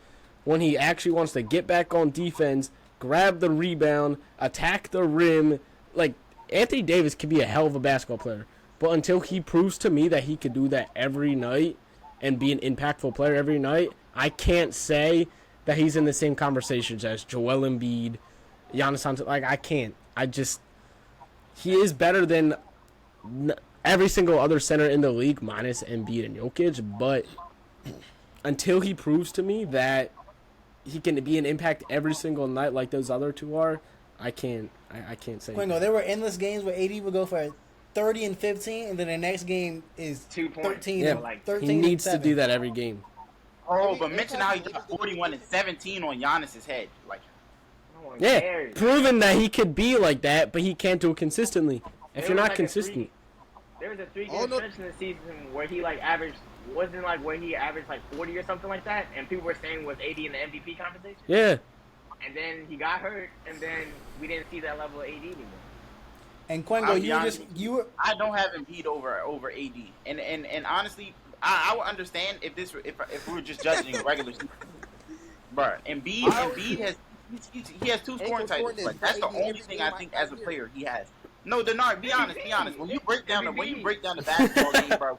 when he actually wants to get back on defense, grab the rebound, attack the rim. Like, Anthony Davis can be a hell of a basketball player, but until he proves to me that he could do that every night and be an impactful player every night, I can't say that he's in the same conversations as Joel Embiid, Giannis Antetokounmpo. Like, I can't. He is better than every single other center in the league minus Embiid and Jokic, but until he proves to me that he can be an impact every single night like those other two are, I can't say. Quingo, there were endless games where AD would go for 30 and 15, and then the next game is 2 points. 13. Yeah, Like 13 he needs and to do that every game. Oh, but mention how he dropped 41 and 17 on Giannis's head. Like, No one Yeah, cares. proving that he could be like that, but he can't do it consistently. If There you're was not like consistent. There was a 3-game Oh, no. stretch in the season where he like averaged, wasn't like where he averaged like 40 or something like that, and people were saying was AD in the MVP conversation. Yeah. And then he got hurt, and then we didn't see that level of AD anymore. And I'll Quingo, be honest, you were I don't have Embiid over AD, and honestly, I would understand if we were just judging regular season. Bro, Embiid has he has 2 scoring titles. Like, that's the only thing I think as a player he has. No, Denard, be honest. When you break down the basketball game, bro,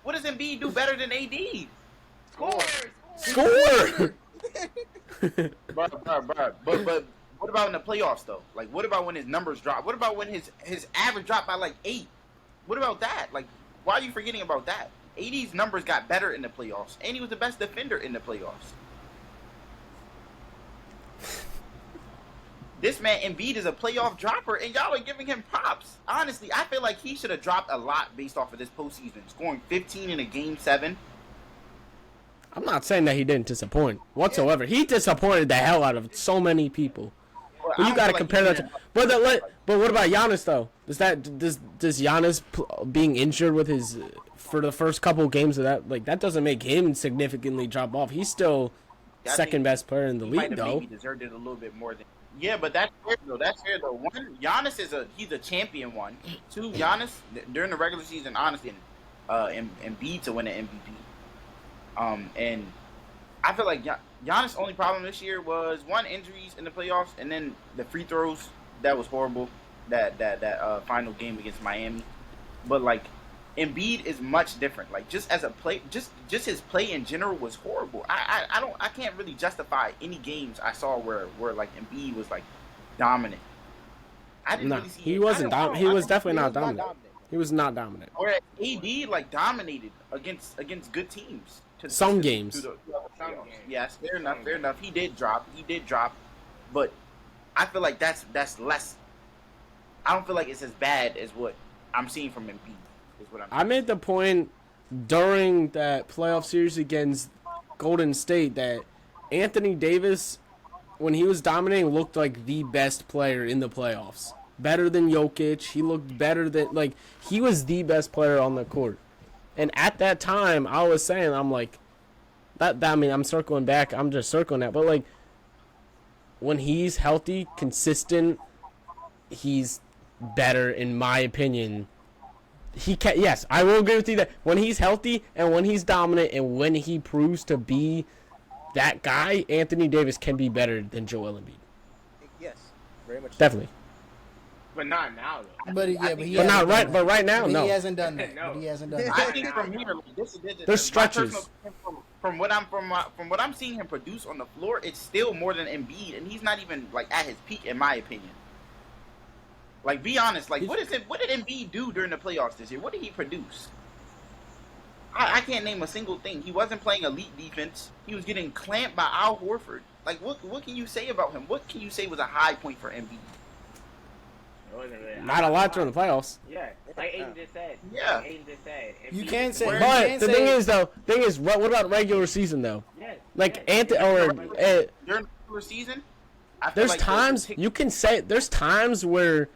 what does Embiid do better than AD? Score! Bro. But what about in the playoffs though? Like, what about when his numbers drop? What about when his average dropped by like 8? What about that? Like, why are you forgetting about that? AD's numbers got better in the playoffs, and he was the best defender in the playoffs. This man Embiid is a playoff dropper, and y'all are giving him props. Honestly, I feel like he should have dropped a lot based off of this postseason, scoring 15 in a Game 7. I'm not saying that he didn't disappoint whatsoever. He disappointed the hell out of so many people. But you got to compare that to. But what about Giannis though? Does Giannis being injured with his for the first couple of games of that doesn't make him significantly drop off? He's still second best player in the league though. Maybe deserved it a little bit more than. Yeah, but that's fair though. One, Giannis he's a champion. 1, 2, Giannis during the regular season, honestly, Embiid to win the MVP. And I feel like Giannis' only problem this year was 1, injuries in the playoffs, and then the free throws. That was horrible. That final game against Miami. But like, Embiid is much different. Like, just as a play, just his play in general was horrible. I can't really justify any games I saw where like Embiid was like dominant. I didn't really see. He wasn't dominant. He was definitely not dominant. He was not dominant. Where AD like dominated against good teams. Some games. Yes, fair enough. He did drop, but I feel like that's less. I don't feel like it's as bad as what I'm seeing from Embiid. I made the point during that playoff series against Golden State that Anthony Davis, when he was dominating, looked like the best player in the playoffs. Better than Jokic. He looked better than, like, he was the best player on the court. And at that time, I was saying, I'm like, I mean, I'm circling back. I'm just circling that. But, like, when he's healthy, consistent, he's better, in my opinion. He can, yes, I will agree with you that when he's healthy and when he's dominant and when he proves to be that guy, Anthony Davis can be better than Joel Embiid. Yes, very much. Definitely. But not now though. But right now, no. He hasn't done that. No. But he hasn't done that. I think from here, like, this There's stretches. From what I'm seeing him produce on the floor, it's still more than Embiid, and he's not even like at his peak, in my opinion. Like, be honest. Like, what did Embiid do during the playoffs this year? What did he produce? I can't name a single thing. He wasn't playing elite defense. He was getting clamped by Al Horford. Like, what can you say about him? What can you say was a high point for Embiid? Not a lot during the playoffs. Yeah, like Aiden just said. Yeah. Like Aiden just said. You can't say. But the thing is, what about regular season though? Yes. Like yes. Anthony or regular season, I feel There's like times you can say there's times where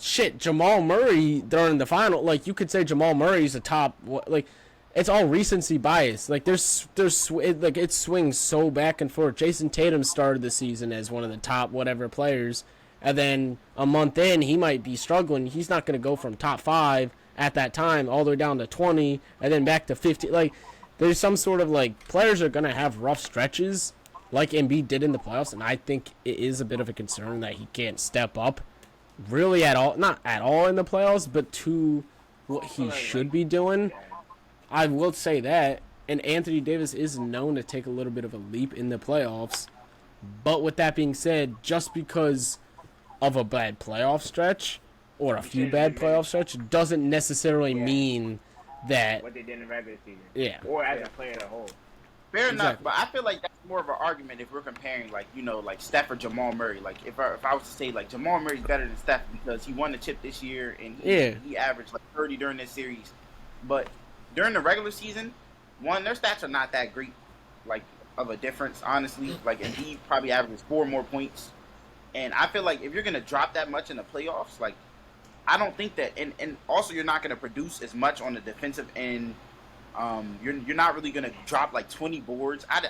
shit Jamal Murray during the final, like you could say Jamal Murray's a top, like it's all recency bias. Like it swings so back and forth. Jason Tatum started the season as one of the top whatever players, and then a month in he might be struggling. He's not going to go from top 5 at that time all the way down to 20 and then back to 50. Like there's some sort of like players are going to have rough stretches like Embiid did in the playoffs, and I think it is a bit of a concern that he can't step up really at all, not at all in the playoffs, but to what he should be doing. I will say that, and Anthony Davis is known to take a little bit of a leap in the playoffs, but with that being said, just because of a bad playoff stretch or a few bad playoff stretch doesn't necessarily mean that what they did in the regular season. Yeah. Or as a player as a whole. Fair enough, Exactly. but I feel like that's more of an argument if we're comparing, like, you know, like Steph or Jamal Murray. Like, if I was to say, like, Jamal Murray's better than Steph because he won the chip this year and he averaged, like, 30 during this series. But during the regular season, one, their stats are not that great, like, of a difference, honestly. Like, Embiid probably averages 4 more points. And I feel like if you're going to drop that much in the playoffs, like, I don't think that, and also you're not going to produce as much on the defensive end. You're not really gonna drop like 20 boards. I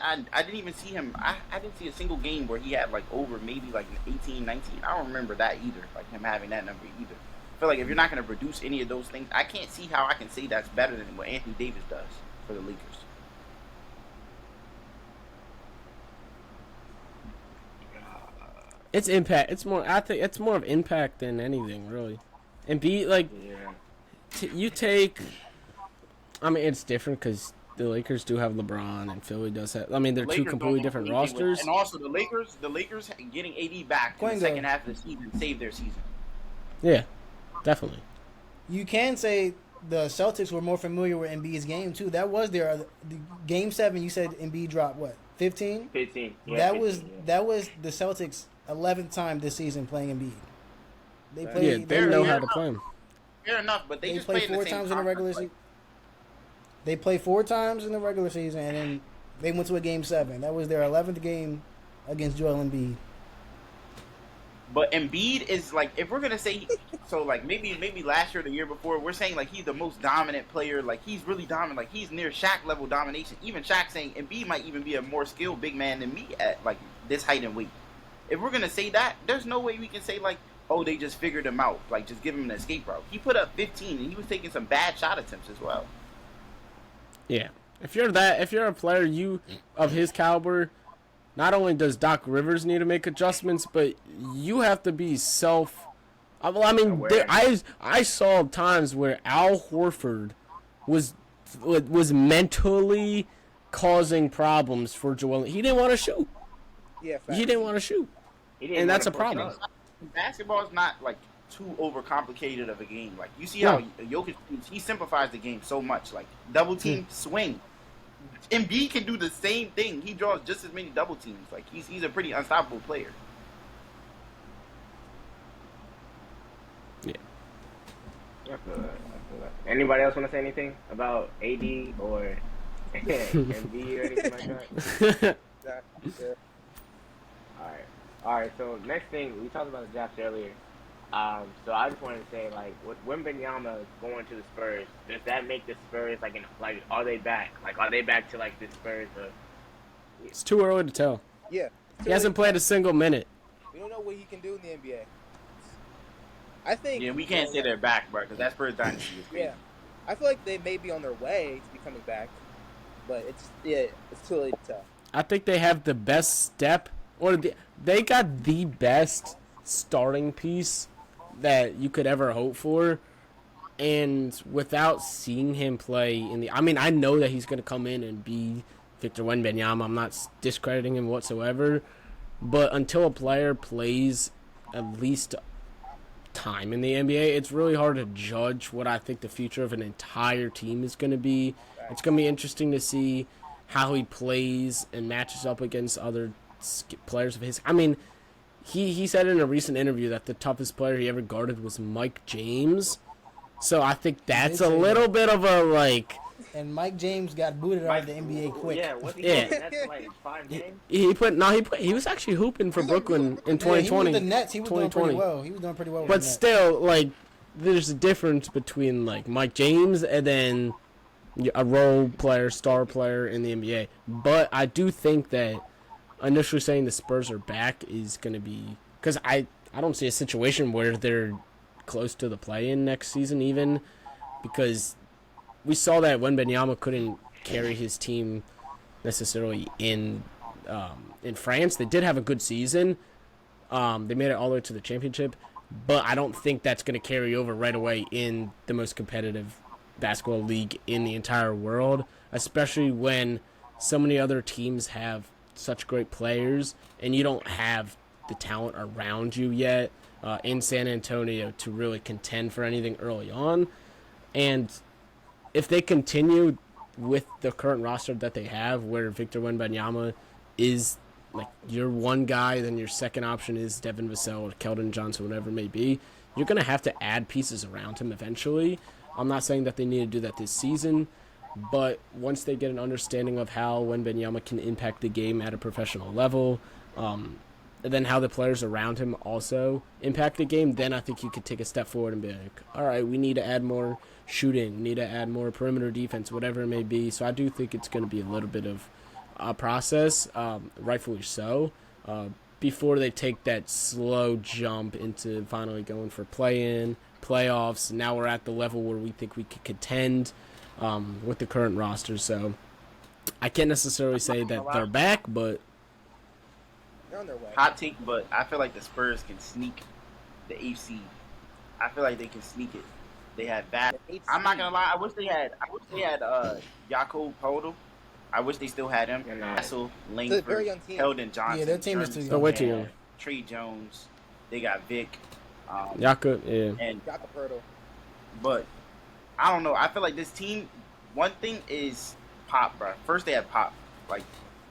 didn't even see him. I didn't see a single game where he had like over maybe like 18, 19. I don't remember that either. Like him having that number either. I feel like if you're not gonna produce any of those things, I can't see how I can say that's better than what Anthony Davis does for the Lakers. it's impact. It's more. I think it's more of impact than anything, really. And be like, Yeah. you take. I mean, it's different because the Lakers do have LeBron and Philly does have. I mean, they're two Lakers completely don't different do anything with- rosters. And also the Lakers getting AD back in the Quingo. second half of the season saved their season. Yeah, definitely. You can say the Celtics were more familiar with Embiid's game too. That was the game 7. You said Embiid dropped what, 15? 15. Yeah, that 15, was yeah. that was the Celtics' 11th time this season playing Embiid. They played. Yeah, they know how to played- play him. Fair enough, but they They just played played 4 the same times in the regular conference, season. They played 4 times in the regular season, and then they went to a game 7. That was their 11th game against Joel Embiid. But Embiid is like, if we're gonna say, so like maybe last year, or the year before, we're saying like he's the most dominant player, like he's really dominant, like he's near Shaq level domination. Even Shaq saying Embiid might even be a more skilled big man than me at like this height and weight. If we're gonna say that, there's no way we can say like, oh, they just figured him out, like just give him an escape route. He put up 15, and he was taking some bad shot attempts as well. Yeah, if you're a player of his caliber, not only does Doc Rivers need to make adjustments, but you have to be well, I mean, Aware. I saw times where Al Horford was mentally causing problems for Joel. He didn't want to shoot. Yeah, He didn't want to shoot, He didn't and that's a wanna push problem. up. Basketball is not like too overcomplicated of a game. Like you see No. how Jokic, he simplifies the game so much. Like double team, swing. Embiid can do the same thing. He draws just as many double teams. Like he's a pretty unstoppable player. I feel that. Anybody else want to say anything about AD or Embiid or anything like that? All right. So next thing, we talked about the drafts earlier. So I just wanted to say, like, with Wembanyama going to the Spurs, does that make the Spurs like are they back? Like, are they back to like the Spurs of? It's too early to tell. Yeah. He hasn't played a single minute. We don't know what he can do in the NBA. I think. Yeah, we can't say they're back, bro, because that Spurs dynasty is crazy. Yeah. I feel like they may be on their way to be coming back, but it's too late to tell. I think they have the best step, they got the best starting piece that you could ever hope for. And without seeing him play I know that he's going to come in and be Victor Wembanyama. I'm not discrediting him whatsoever. But until a player plays at least time in the NBA, it's really hard to judge what I think the future of an entire team is going to be. It's going to be interesting to see how he plays and matches up against other players of his. I mean, he said in a recent interview that the toughest player he ever guarded was Mike James. So I think that's a little bit of a like. and Mike James got booted out of the NBA quick. Yeah, what's he Yeah. doing? That's like 5 games. He was actually hooping for Brooklyn in Yeah, he was 2020. with the Nets. He was doing pretty 2020. well. He was doing pretty well. With But the Nets. still, like, there's a difference between like Mike James and then a role player, star player in the NBA. But I do think that initially saying the Spurs are back is going to be because I don't see a situation where they're close to the play-in next season even because we saw that Wembanyama couldn't carry his team necessarily in France. They did have a good season. They made it all the way to the championship, but I don't think that's going to carry over right away in the most competitive basketball league in the entire world, especially when so many other teams have such great players and you don't have the talent around you yet in San Antonio to really contend for anything early on. And if they continue with the current roster that they have, where Victor Wembanyama is like your one guy, then your second option is Devin Vassell or Keldon Johnson, whatever it may be, you're going to have to add pieces around him eventually. I'm not saying that they need to do that this season, but once they get an understanding of how Wembanyama can impact the game at a professional level, and then how the players around him also impact the game, then I think you could take a step forward and be like, all right, we need to add more shooting, we need to add more perimeter defense, whatever it may be. So I do think it's going to be a little bit of a process, rightfully so, before they take that slow jump into finally going for play-in, playoffs. Now we're at the level where we think we could contend with the current roster. So I can't necessarily say that they're back, but They're on their way. Hot take, but I feel like the Spurs can sneak the eighth seed. I feel like they can sneak it. They had bad. I'm not gonna lie. I wish they had Jakob Poeltl. I wish they still had him. Russell, It's a very Langford, young team. Keldon Johnson. Yeah, their team is too Jeremy young. way too Sohan, young. Trey Jones. They got Vic. Jakob, yeah. And Jakob Poeltl. but I don't know. I feel like this team. One thing is Pop, bro. First they had Pop. Like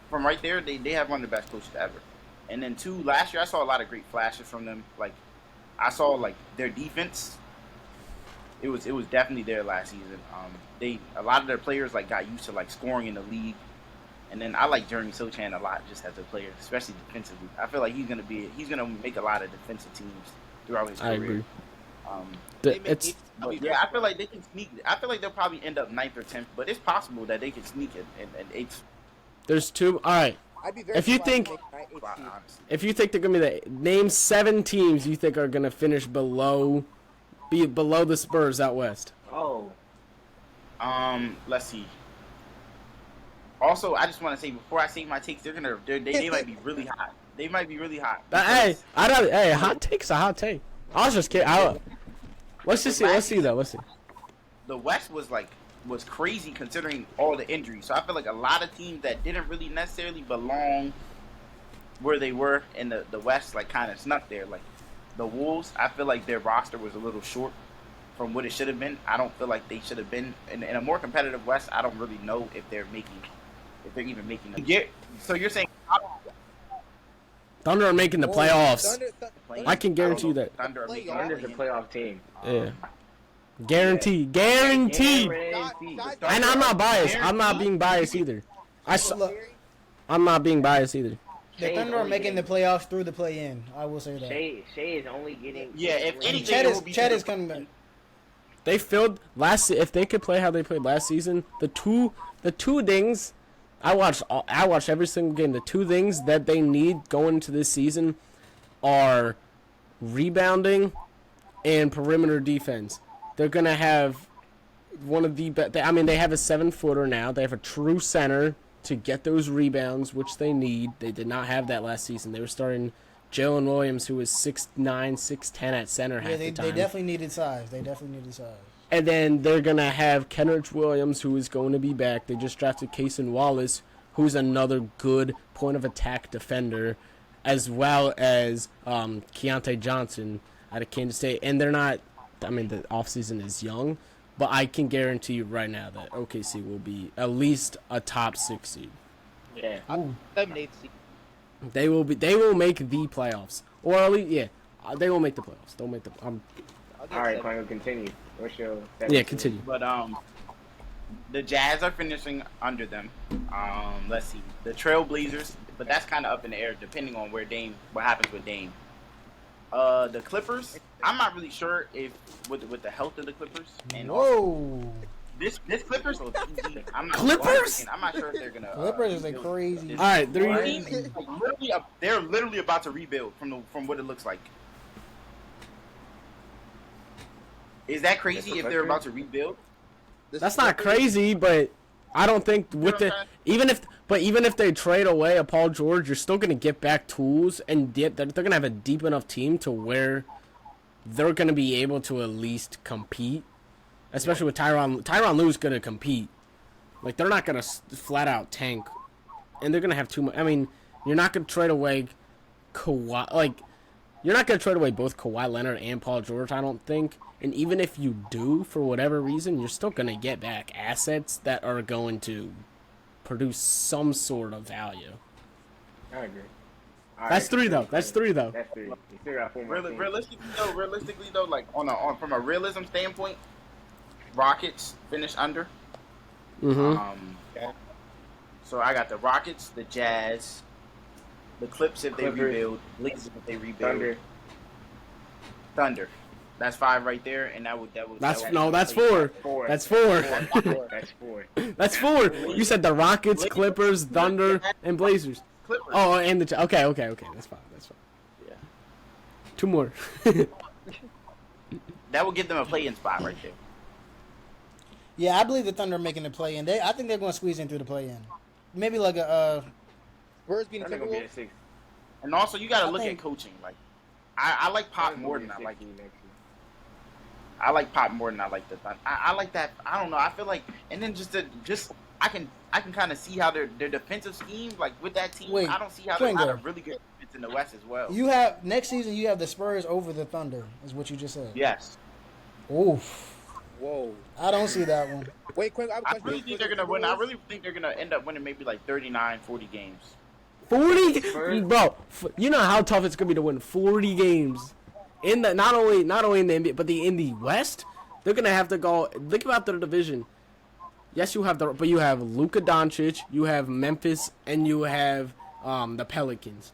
from right there, they have one of the best coaches ever. And then two, last year I saw a lot of great flashes from them. Like I saw like their defense. It was definitely there last season. A lot of their players like got used to like scoring in the league. And then I like Jeremy Sochan a lot just as a player, especially defensively. I feel like he's gonna make a lot of defensive teams throughout his career. I agree. They make It's But yeah, I feel like they can sneak. I feel like they'll probably end up 9th or 10th, but it's possible that they can sneak it and 8th. there's two. All right. I'd be very If you surprised think- if they make Spot, eighth seed. honestly. If you think they're gonna be name 7 teams you think are gonna finish below the Spurs out west. Oh, Let's see. Also, I just want to say before I say my takes, they might be really hot. They might be really hot. Hey, because hot take's a hot take. I was just kidding. Let's just see. Let's see though. Let's see. the West was crazy considering all the injuries. So I feel like a lot of teams that didn't really necessarily belong where they were in the West, like kind of snuck there. Like the Wolves, I feel like their roster was a little short from what it should have been. I don't feel like they should have been in a more competitive West. I don't really know if they're even making them. Yeah. So you're saying Thunder are making the playoffs. I can guarantee you that. Thunder are making Thunder's a playoff team. Yeah. Guarantee. Guaranteed. And I'm not biased. I'm not being biased either. Look, I'm not being biased either. the Thunder are making the playoffs through the play-in. I will say that. Shea is only getting. Yeah, if And anything, Chet it is will be Chet is coming back. They filled if they could play how they played last season, the two things I watched every single game. The two things that they need going into this season are rebounding and perimeter defense. They're gonna have one of the best. I mean, they have a 7-footer now. They have a true center to get those rebounds, which they need. They did not have that last season. They were starting Jalen Williams, who was 6'9", 6'10" at center Yeah, half they the time. definitely needed size. And then they're going to have Kenrich Williams, who is going to be back. They just drafted Cason Wallace, who's another good point-of-attack defender, as well as Keontae Johnson out of Kansas State. And they're not – I mean, the offseason is young, but I can guarantee you right now that OKC will be at least a top 6 seed. Yeah. 7, 8th seed. They will make the playoffs. Or at least, yeah, they will make the playoffs. They'll make the I'll give All right, 7. Quinn, continue. What's your? yeah, continue. But The Jazz are finishing under them. Let's see, the Trailblazers, but that's kind of up in the air depending on what happens with Dame. The Clippers, I'm not really sure if with the health of the Clippers. And Whoa. this Clippers, I'm not Clippers? I'm not sure if they're gonna. Clippers is a crazy. All right, They're literally about to rebuild from what it looks like. Is that crazy if they're about to rebuild? That's not crazy, but I don't think with the even if they trade away a Paul George, you're still gonna get back tools, and they're gonna have a deep enough team to where they're gonna be able to at least compete. Especially with Tyronn. Tyronn Lue's gonna compete. Like they're not gonna flat out tank, and they're gonna have too much. I mean, you're not gonna trade away Kawhi. Like you're not gonna trade away both Kawhi Leonard and Paul George. I don't think. And even if you do, for whatever reason, you're still going to get back assets that are going to produce some sort of value. I agree. That's three, though. That's three. You still got 4 more teams. Realistically though, like from a realism standpoint, Rockets finish under. Mm-hmm. So I got the Rockets, the Jazz, the Clips if they Clippers. rebuild, Blazers if they rebuild, Thunder. That's 5 right there, and that would. That's 4. Four. That's 4. That's 4. That's 4. You said the Rockets, Clippers, Thunder, and Blazers. Clippers. Oh, and the okay. That's fine. Yeah. 2 more. That would give them a play-in spot right there. Yeah, I believe the Thunder are making the play in. I think they're going to squeeze in through the play in. Maybe like a. Spurs being Thunder gonna be Timberwolves. at 6. And also, you got to I look think- at coaching. Like, I like Pop more than I like. next year. I like Pop more than I like the Thunder. I like that. I don't know. I feel like, and then I can kind of see how their defensive scheme, like with that team. Wait, I don't see how they have a Twingo. really good defense in the West as well. You have next season. You have the Spurs over the Thunder, is what you just said. Yes, Oof. Whoa. I don't see that one. Wait, quick. I really think they're gonna win. I really think they're gonna end up winning maybe like 39, 40 games. 40, bro. You know how tough it's gonna be to win 40 games in the not only in the NBA but in the West. They're gonna have to go. Think about their division. Yes, you have but you have Luka Doncic, you have Memphis, and you have the Pelicans.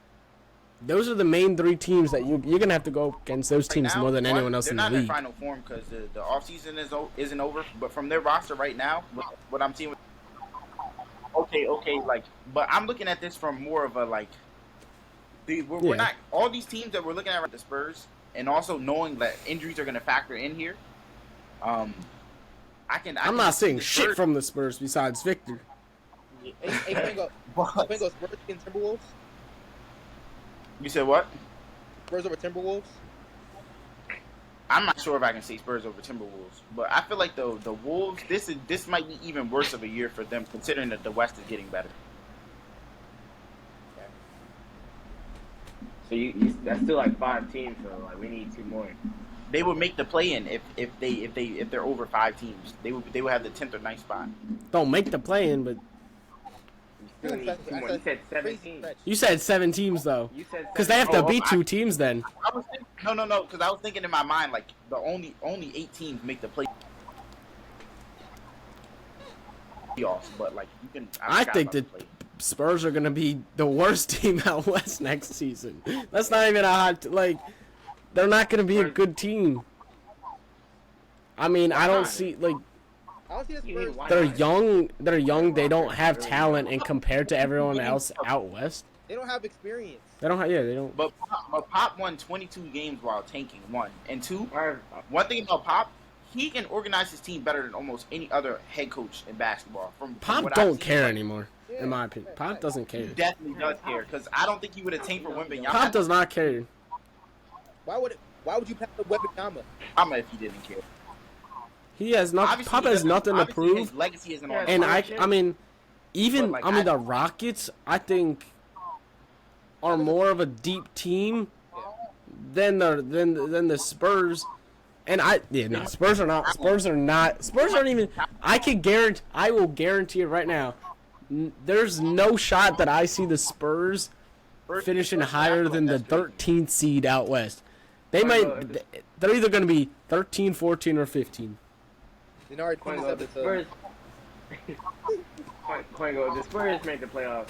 Those are the main 3 teams that you're gonna have to go against those teams Right now, more than anyone else they're in the not league. in final form because the offseason isn't over. But from their roster right now, what I'm seeing. Okay, like, but I'm looking at this from more of a like. We're not all these teams that we're looking at, the Spurs, and also knowing that injuries are going to factor in here. I'm not saying shit from the Spurs besides Victor. Hey, Pingo, Spurs against Timberwolves. You said what? Spurs over Timberwolves. I'm not sure if I can say Spurs over Timberwolves, but I feel like the Wolves. This might be even worse of a year for them, considering that the West is getting better. So that's still like 5 teams. So like we need 2 more. They would make the play-in if they're over 5 teams. They would have the 10th or 9th spot. Don't make the play-in, but You still need 2 more. You said 17. you said 7 teams though, You said because they have to beat 2 teams then. I was thinking, no, because I was thinking in my mind like the only 8 teams make the playoffs, but like you can. I forgot think about that the play. Spurs are gonna be the worst team out west next season. That's not even a hot like. They're not gonna be a good team. I mean, I don't see like I don't see the Spurs. they're young. They're young. They don't have talent, and compared to everyone else out west, They don't have experience. they don't have. Yeah, they don't. But Pop won 22 games while tanking. 1 and 2. Alright. One thing about Pop, he can organize his team better than almost any other head coach in basketball. From Pop what I've don't seen, care like, anymore, in my opinion. Pop doesn't care. He definitely does care because I don't think he would have tanked for Wembanyama. Pop does not care. Why would you pass the Wembanyama? If he didn't care. He has nothing. Obviously, Pop he has doesn't- nothing to obviously prove. His legacy isn't on. And Yeah. I mean, even But, like, the Rockets, I think, are more of a deep team than the Spurs. And Spurs are not. Spurs aren't even. I will guarantee it right now. There's no shot that I see the Spurs finishing higher than the 13th seed out west. They might. They're either going to be 13, 14, or 15. Denard Quingo, 27 the to Spurs, Coingo, if the Spurs make the playoffs,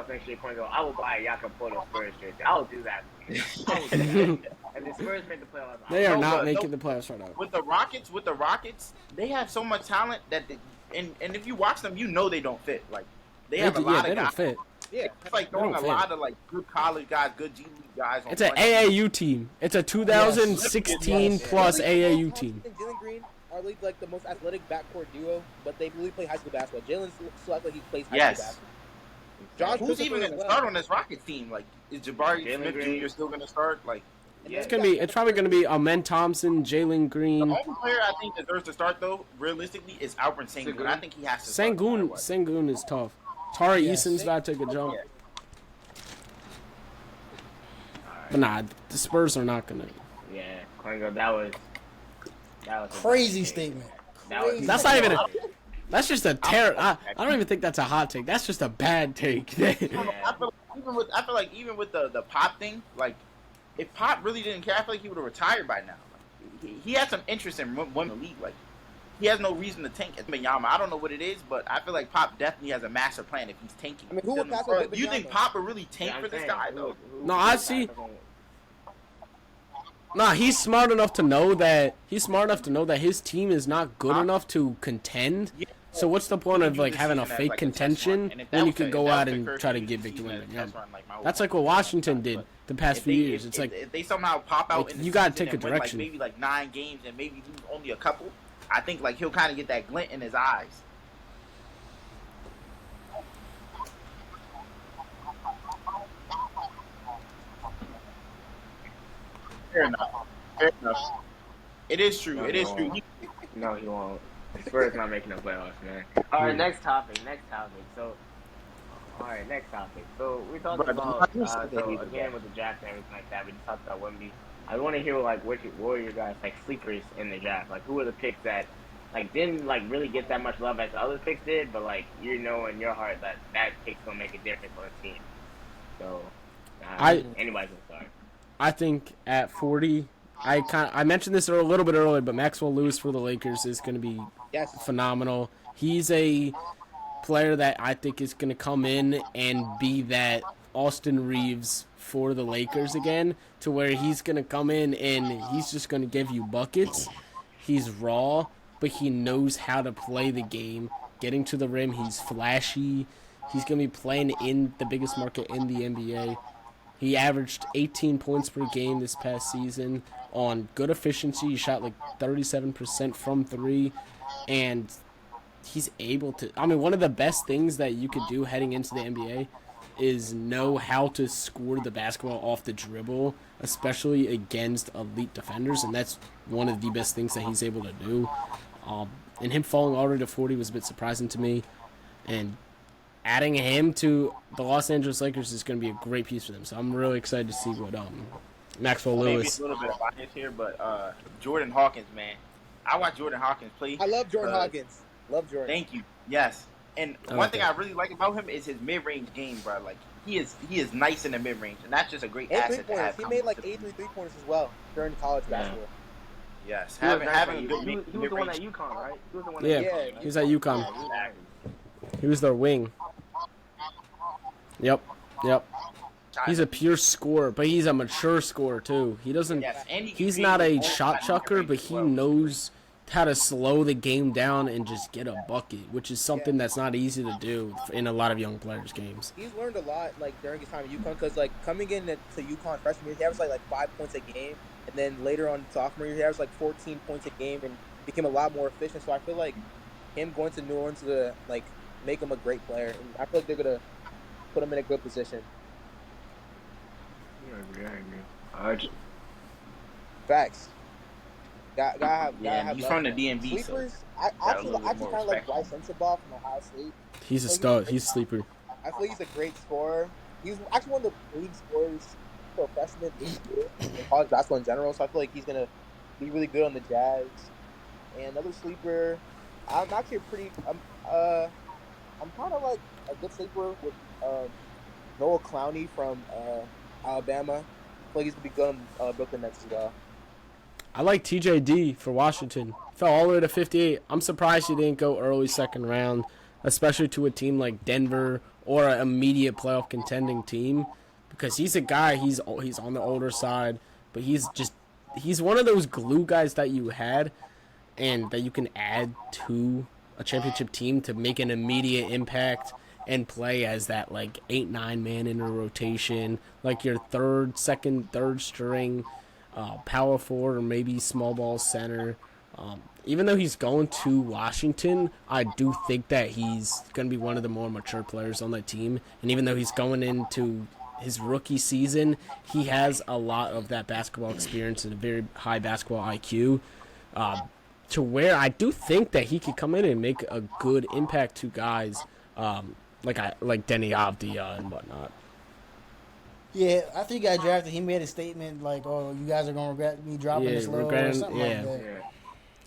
next year, Coingo, I will buy a Jakob Porto Spurs jersey. I will do that. I will do that. If the Spurs make the playoffs, They are No, not but- making no. the playoffs right now. With the Rockets, they have so much talent that, and if you watch them, you know they don't fit. Like they have a lot they of don't guys. fit. Yeah. It's like They throwing don't a fit. lot of like good college guys, good G League guys. On It's an one AAU team. It's a 2016 Yes. plus AAU Thompson team. and Jalen Green are like the most athletic backcourt duo, but they really play high school basketball. Jalen still acts like he plays high Yes. school basketball. Josh Who's Christopher even as going to well. start on this Rockets team? Like, is Jabari Jalen Smith Green. Jr. still going to start? Like, Yeah. It's probably gonna be Amen Thompson, Jalen the Green, only player I think deserves to start though, realistically, is Alperen Sengun. I think he has to. start no matter Sengun. what. Sengun is tough. Tari Yes. Eason's about to take a jump. Yeah. But nah, the Spurs are not gonna. Yeah, Coingo, that was a Crazy bad take. statement. That was- Crazy That's not even a. Yeah. That's just a terror. I don't even think that's a hot take. That's just a bad take. I feel like even with the Pop thing, like if Pop really didn't care, I feel like he would have retired by now. Like, he had some interest in winning the league. Like he has no reason to tank at Wembanyama. I don't know what it is, but I feel like Pop definitely has a master plan if he's tanking. I mean, who would pass Bro, up do you think Wembanyama? Pop would really tank Yeah, I'm for this saying, guy who- though? who- No, who- I see. Nah, he's smart enough to know that his team is not good enough to contend. Yeah. So what's the point of Use like this having a season as, fake like, a test contention run. And if that when you was could the- go if that out was the and Kirk try to Cousins get Victor season as a Wembanyama? test run, like, my That's whole like what point. Washington did But the past if few they- years. if- It's if- like if they somehow pop out like, in the you gotta season take a and win, direction. like maybe like 9 games and maybe lose only a couple. I think like he'll kind of get that glint in his eyes. Fair enough. Fair enough. It is true. It is true. No, he won't. The Spurs not making the playoffs, man. All right, next topic. So, we talked Bro, about you said they needed again that. with the draft and everything like that. We just talked about Wemby. I want to hear like what were your guys like sleepers in the draft? Like who were the picks that like didn't like really get that much love as the other picks did, but like you know in your heart that pick's gonna make a difference on the team. So, anybody's gonna start. I think at 40, I mentioned this a little bit earlier, but Maxwell Lewis for the Lakers is going to be Yes. phenomenal. He's a player that I think is going to come in and be that Austin Reeves for the Lakers again, to where he's going to come in and he's just going to give you buckets. He's raw, but he knows how to play the game. Getting to the rim, he's flashy. He's going to be playing in the biggest market in the NBA. He averaged 18 points per game this past season on good efficiency. He shot like 37% from three, and he's able to. I mean, one of the best things that you could do heading into the NBA is know how to score the basketball off the dribble, especially against elite defenders, and that's one of the best things that he's able to do. And him falling already to 40 was a bit surprising to me, and adding him to the Los Angeles Lakers is going to be a great piece for them. So I'm really excited to see what Maxwell Maybe Lewis. it's a little bit of bias here, but Jordan Hawkins, man, I watch Jordan Hawkins play. I love Jordan Uh, Hawkins. Love Jordan. Thank you. Yes. And I one like thing that. I really like about him is his mid-range game, bro. Like he is nice in the mid-range, and that's just a great And asset to 3-pointers. have. He coming made like into the 83 3-pointers as well during college Yeah. basketball. Yes, He was having nice having at a U- good he was the one mid-range. at UConn, right? He was the one Yeah, at Yeah, UConn, right? he was at UConn. Yeah, exactly. He was their wing. Yep. He's a pure scorer, but he's a mature scorer too. He doesn't. Yes, and he can He's create not a both shot sides of chucker, the but range as he well. knows how to slow the game down and just get a bucket, which is something that's not easy to do in a lot of young players' games. He's learned a lot like during his time at UConn because like coming in to UConn freshman year, he averaged like 5 points a game, and then later on sophomore year, he averaged like 14 points a game and became a lot more efficient. So I feel like him going to New Orleans to like make him a great player, and I feel like they're gonna put him in a good position. I agree. Facts. Gotta have He's love from the for him. DMV, so Sleepers, I got a actually little bit kind more of like respect. Bryce Sensabaugh from Ohio State. He's a stud. He's a sleeper. I feel he's a great scorer. He's actually one of the league scorers for a freshman this year in college basketball in general. So I feel like he's gonna be really good on the Jazz. And another sleeper, I'm actually I'm kind of like a good sleeper with Noah Clowney from Alabama. I feel like he's gonna be good on Brooklyn Nets as well. I like TJD for Washington fell all the way to 58. I'm surprised he didn't go early second round, especially to a team like Denver or an immediate playoff contending team, because he's a guy. He's on the older side, but he's one of those glue guys that you had, and that you can add to a championship team to make an immediate impact and play as that like 8-9 man in a rotation, like your third string power forward or maybe small ball center. Even though he's going to Washington, I do think that he's going to be one of the more mature players on that team. And even though he's going into his rookie season, he has a lot of that basketball experience and a very high basketball IQ, to where I do think that he could come in and make a good impact to guys like Denny Avdia and whatnot. Yeah, after he got drafted, he made a statement like, "Oh, you guys are gonna regret me dropping this low," or something like that. Yeah.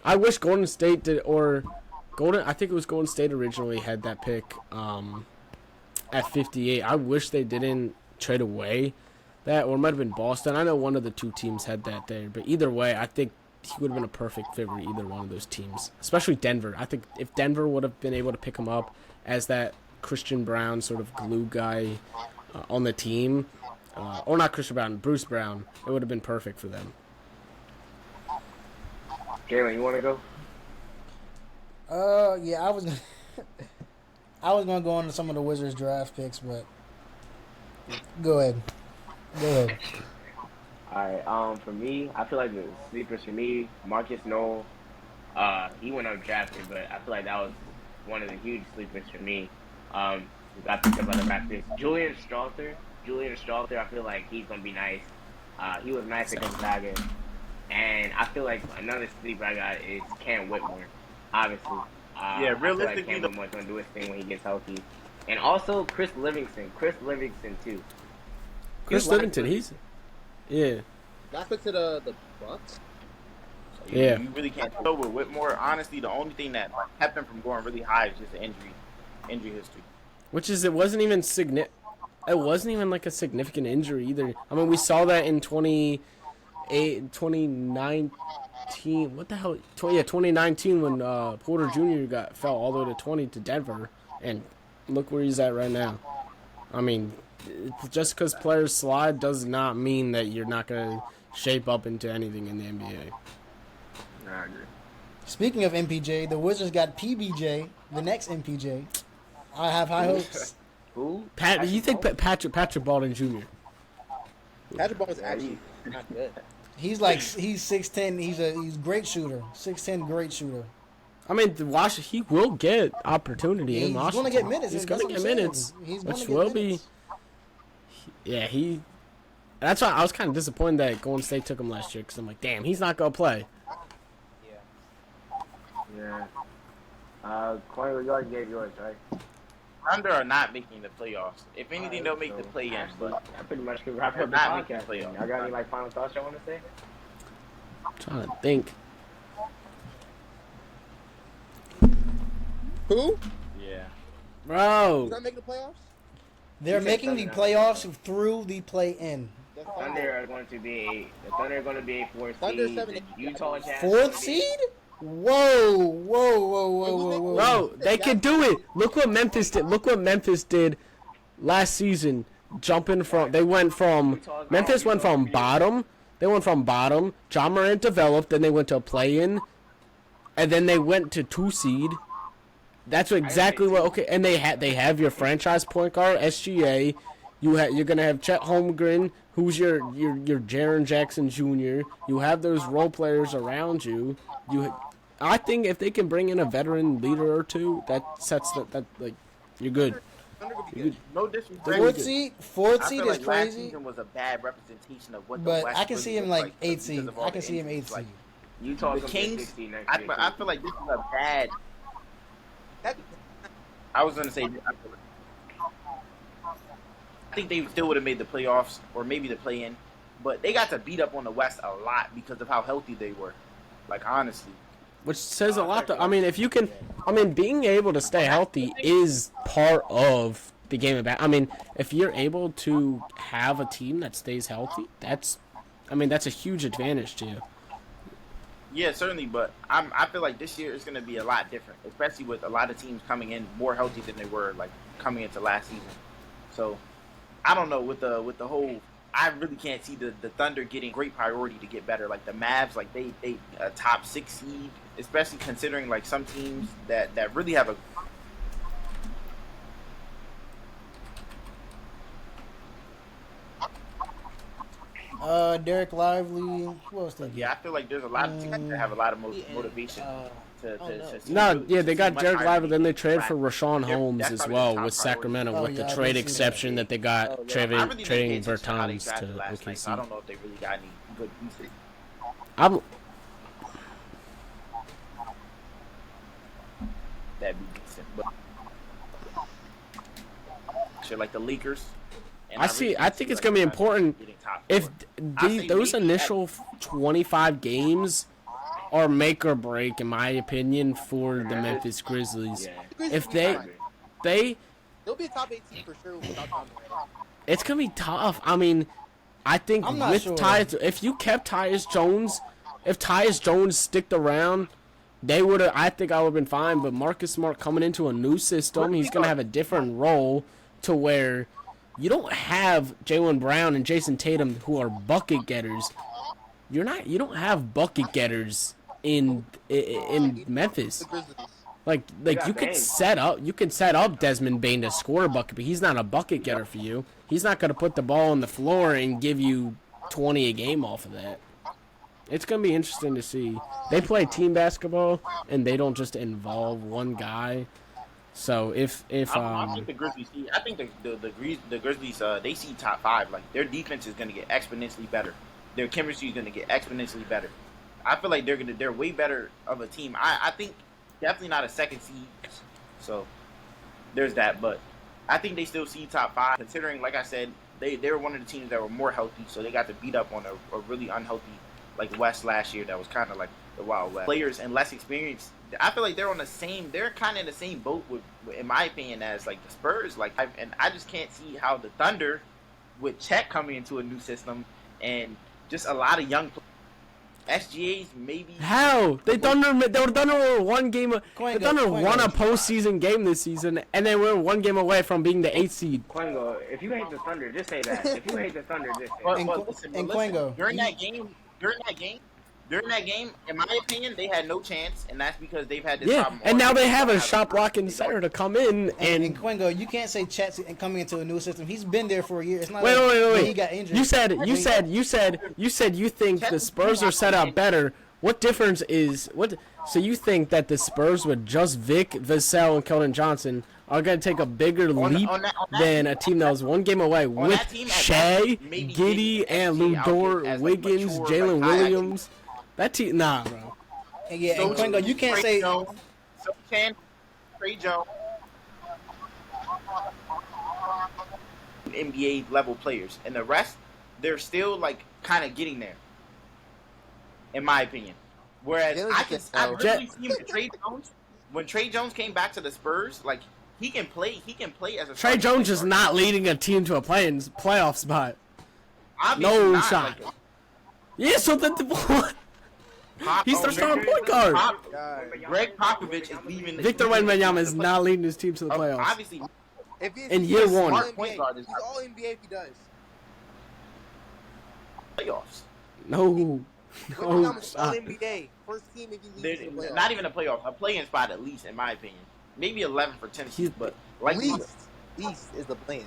I wish Golden State did, or I think it was Golden State originally had that pick at 58. I wish they didn't trade away that, or it might have been Boston. I know one of the two teams had that there, but either way, I think he would have been a perfect fit for either one of those teams, especially Denver. I think if Denver would have been able to pick him up as that Christian Brown sort of glue guy on the team, or not Christian Brown, Bruce Brown, it would have been perfect for them. Jalen, you want to go? Yeah, I was gonna go into some of the Wizards draft picks, but go ahead. All right. For me, I feel like the sleepers for me, Marcus Noel. He went undrafted, but I feel like that was one of the huge sleepers for me. Who got picked up by the Raptors. Julian Strawther, I feel like he's gonna be nice. He was nice at Gonzaga. And I feel like another sleeper I got is Cam Whitmore, obviously. Yeah, realistically, I feel like Cam Whitmore's going to do his thing when he gets healthy. And also Chris Livingston too. Chris Livingston, he's... Yeah. Got put to the Bucks. So Yeah. You really can't go with Whitmore. Honestly, the only thing that kept him from going really high is just the injury history. Which is, it wasn't even like a significant injury either. I mean, we saw that in 2019. What the hell? 2019 when Porter Jr. fell all the way to 20 to Denver, and look where he's at right now. I mean, just because players slide does not mean that you're not gonna shape up into anything in the NBA. I agree. Speaking of MPJ, the Wizards got PBJ, the next MPJ. I have high hopes. Who? You think Patrick Baldwin Jr.? Patrick Baldwin's actually not good. He's 6'10". He's a great shooter. 6'10", great shooter. I mean, he will get opportunity in He's Washington. going to get minutes. He's That's going to what get I'm saying. minutes, He's going which to get will minutes. be. Yeah, that's why I was kind of disappointed that Golden State took him last year, because I'm like, damn, he's not going to play. Yeah. Corey, you already gave yours, right? Thunder are not making the playoffs. If anything, they'll make the play-in. But I pretty much can wrap up the Not making podcast. playoffs. Y'all got any final thoughts y'all want to say? I'm trying to think. Who? yeah, Bro. He's not making the playoffs? They're You said making the Thunder, playoffs through the play-in. That's fine. Thunder are going to be a fourth Thunder seed. 7 The Utah Jazz. Fourth seed? Whoa. Bro, they can do it. Look what Memphis did last season. Memphis went from bottom. They went from bottom. John Morant developed. Then they went to a play-in. And then they went to 2 seed. That's exactly what. Okay, and they have your franchise point guard SGA. You're gonna have Chet Holmgren, who's your Jaren Jackson Jr. You have those role players around you. I think if they can bring in a veteran leader or two, that sets that like you're good. Thunder will be good. No disrespect. Fourth I seed feel is like last crazy, season was a bad representation of what the but West I can really see him looks like because 8 seed. of all I the can see him injuries. 8 Like, seed. Utah the gonna Kings. be 16 next I year. feel like this is a bad. I was gonna say. I think they still would have made the playoffs or maybe the play-in, but they got to beat up on the West a lot because of how healthy they were. Like honestly, Which says a lot. I mean, if you can, being able to stay healthy is part of the game of basketball. I mean, if you're able to have a team that stays healthy, that's a huge advantage to you. Yeah, certainly, but I feel like this year is going to be a lot different, especially with a lot of teams coming in more healthy than they were like coming into last season. So I don't know with the whole. I really can't see the Thunder getting great priority to get better. Like the Mavs, like they a top 6 seed, especially considering like some teams that really have a. Derek Lively. Who else they get? Yeah, I feel like there's a lot of teams that have a lot of motivation to see No, really- yeah, they see got much Jared higher Lively, then they than traded for Bradley. Rashawn Holmes That's as probably well the with top priority. Sacramento Oh, with yeah, the I trade did see that. exception that they got I really trading didn't pay trading attention to how they Bertans drafted to last night, so I OKC. don't know if they really got any good pieces. I'm That'd be decent, but shit like the Lakers. and I see. really I can't think see, it's like, gonna be the Thunder important getting top if four. I say those maybe initial 25 games are make or break, in my opinion, for the Memphis Grizzlies. Yeah. If Fine. they, They'll be a top 8 team for sure without Tom Brady. it's gonna be tough. I mean, I think I'm not with sure. if you kept Tyus Jones, if Tyus Jones sticked around, they would have. I think I would have been fine. But Marcus Smart coming into a new system, he's gonna have a different role to where you don't have Jaylen Brown and Jason Tatum who are bucket getters. You don't have bucket getters in Memphis. The Grizzlies. Like got you could Bane. set up Desmond Bane to score a bucket, but he's not a bucket getter for you. He's not gonna put the ball on the floor and give you 20 a game off of that. It's gonna be interesting to see. They play team basketball and they don't just involve one guy. So if I think the Grizzlies. I think the Grizzlies. They see top 5. Like their defense is going to get exponentially better. Their chemistry is going to get exponentially better. I feel like they're way better of a team. I think definitely not a second seed. So there's that, but I think they still see top 5. Considering, like I said, they were one of the teams that were more healthy, so they got to beat up on a really unhealthy like West last year. That was kind of like the Wild West. Players and less experience. I feel like they're on the same. They're kind of in the same boat with, in my opinion, as like the Spurs. Like, I just can't see how the Thunder, with Chet coming into a new system and just a lot of young SGAs, maybe. how the Thunder were one game. The Quengo, Thunder won a Quengo. postseason game this season, and they were one game away from being the 8th seed. Quengo, if you hate the Thunder, just say that. If you hate the Thunder, just say But, that. And listen, Quengo, during that game, in my opinion, they had no chance, and that's because they've had this Yeah, problem. and now they have a They shot blocking center to come in and and. Quengo, you can't say Chet's coming into a new system. He's been there for a year. It's not Wait, like wait, when wait, he wait. got injured. You said you think the Spurs are set up better. What difference is what? So you think that the Spurs with just Vic, Vassell, and Keldon Johnson are going to take a bigger leap on that than a team that was one game away with that team, at Shea, best, maybe Giddy, getting and SGA out Ludor, there as, like, Wiggins, mature, Jalen like, high Williams? That team, nah, bro. And yeah, and Quengo, you can't Trey say Jones, so can Trey Jones, NBA level players, and the rest, they're still like kind of getting there, in my opinion. Whereas Jalen I just can, I gets really see him with Trey Jones. When Trey Jones came back to the Spurs, like he can play. He can play as a Trey starting Jones point is guard. not leading a team to a playoff spot. Obviously no not, shot. like, Yeah, so that what? He's their starting point guard. Greg Popovich is leaving. Victor Wembanyama is not leading his team to the playoffs. Obviously, If he's, In he's year a one. All-NBA. Point guard is He's all NBA if he does. playoffs. No. Wembanyama's all stop. NBA. First team if he leads the They're playoffs. not even a playoff, a play-in spot at least, in my opinion. Maybe 11 for Tennessee, He's- but like least is the plan.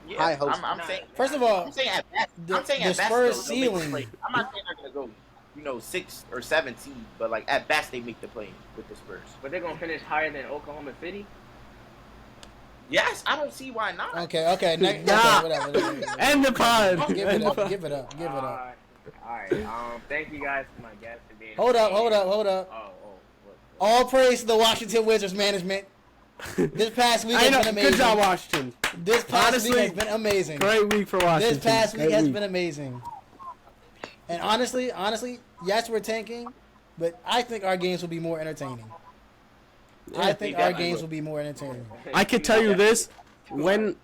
yeah, high hopes. I'm saying. First of all, I'm saying at best. the- I'm saying the at best. Spurs they'll make the ceiling- play. I'm not saying they're gonna go, 6 or 7 seed, but like at best they make the play with the Spurs. But they're gonna finish higher than Oklahoma City. Yes, I don't see why not. okay, next, Nah. whatever. End the pod. Give End it the up, pod. give it up, give it up. Alright. Thank you guys for my guests for being. Hold up. Oh. What? All praise to the Washington Wizards management. This past week I has know. been amazing. Good job, Washington. This past Honestly, week has been amazing. Great week for Washington. This past week Great has been amazing. And honestly, yes, we're tanking, but I think our games will be more entertaining. I think our games will be more entertaining. I could tell you this: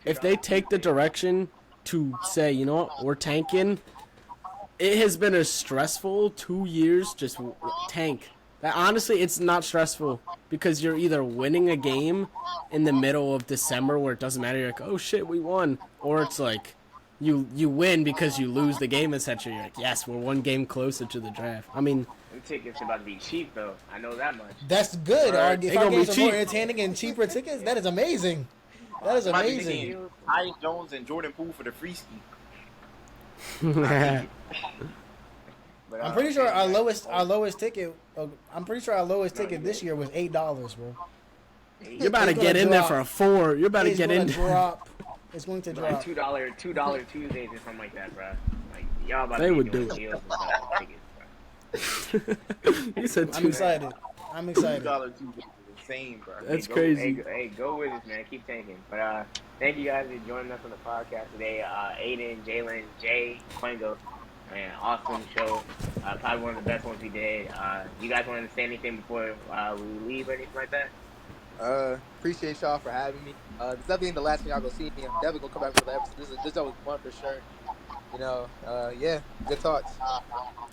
if they take the direction to say, you know what, we're tanking, it has been a stressful 2 years. Just tank. That honestly, it's not stressful because you're either winning a game in the middle of December where it doesn't matter. You're like, oh shit, we won, or it's like you win because you lose the game. Essentially, you're like, yes, we're one game closer to the draft. I mean, Them tickets about to be cheap though. I know that much. That's good. Right. If They our gonna be games are more cheap. entertaining and cheaper tickets, that is amazing. That is Somebody amazing. thinking Tyus Jones and Jordan Poole for the free ski. But, I'm pretty sure okay, our lowest ticket. I'm pretty sure our lowest ticket this year was $8, bro. you're about to It's get gonna in there drop. for a 4. You're about to It's get gonna in. drop. It's going to like drop. $2 Tuesdays or something like that, bro. Like y'all about They to be would doing do it. deals and stuff with tickets, bro. He said I'm 2. excited. I'm excited. $2 Tuesday is insane, bro. That's Hey, crazy. Hey, go with us, man. Keep tanking. But thank you guys for joining us on the podcast today. Aiden, Jalen, Jay, Quango. Man, awesome show. Probably one of the best ones we did. You guys want to say anything before we leave or anything like that? Appreciate y'all for having me. This definitely ain't the last time y'all gonna see me. I'm definitely gonna come back for the episode. This was fun for sure. You know, yeah, good thoughts.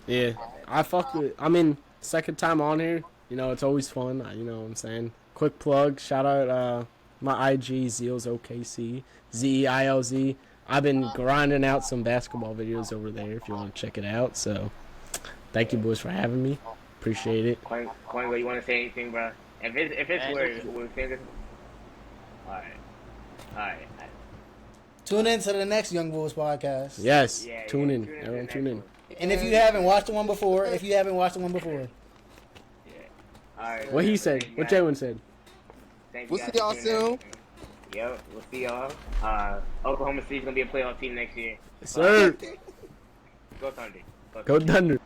Yeah, I fuck with. I mean, second time on here. You know, it's always fun. You know what I'm saying? Quick plug. Shout out my IG Zeals OKC ZEILZ. I've been grinding out some basketball videos over there. If you want to check it out. So, thank you boys for having me. Appreciate it. Quango, you want to say anything, bro? If it's where we think it's... All right. Tune in to the next Young Bulls podcast. Yes, Yeah, tune yeah, in. to the Everyone, next tune in. one. And if you haven't watched the one before, Yeah. All right. What he said. Thank you What guys. Jalen said. Thank We'll you see guys y'all for tuning in. soon. Yep, we'll see y'all. Oklahoma City's gonna be a playoff team next year. Yes, sir. Go Thunder. Go Thunder.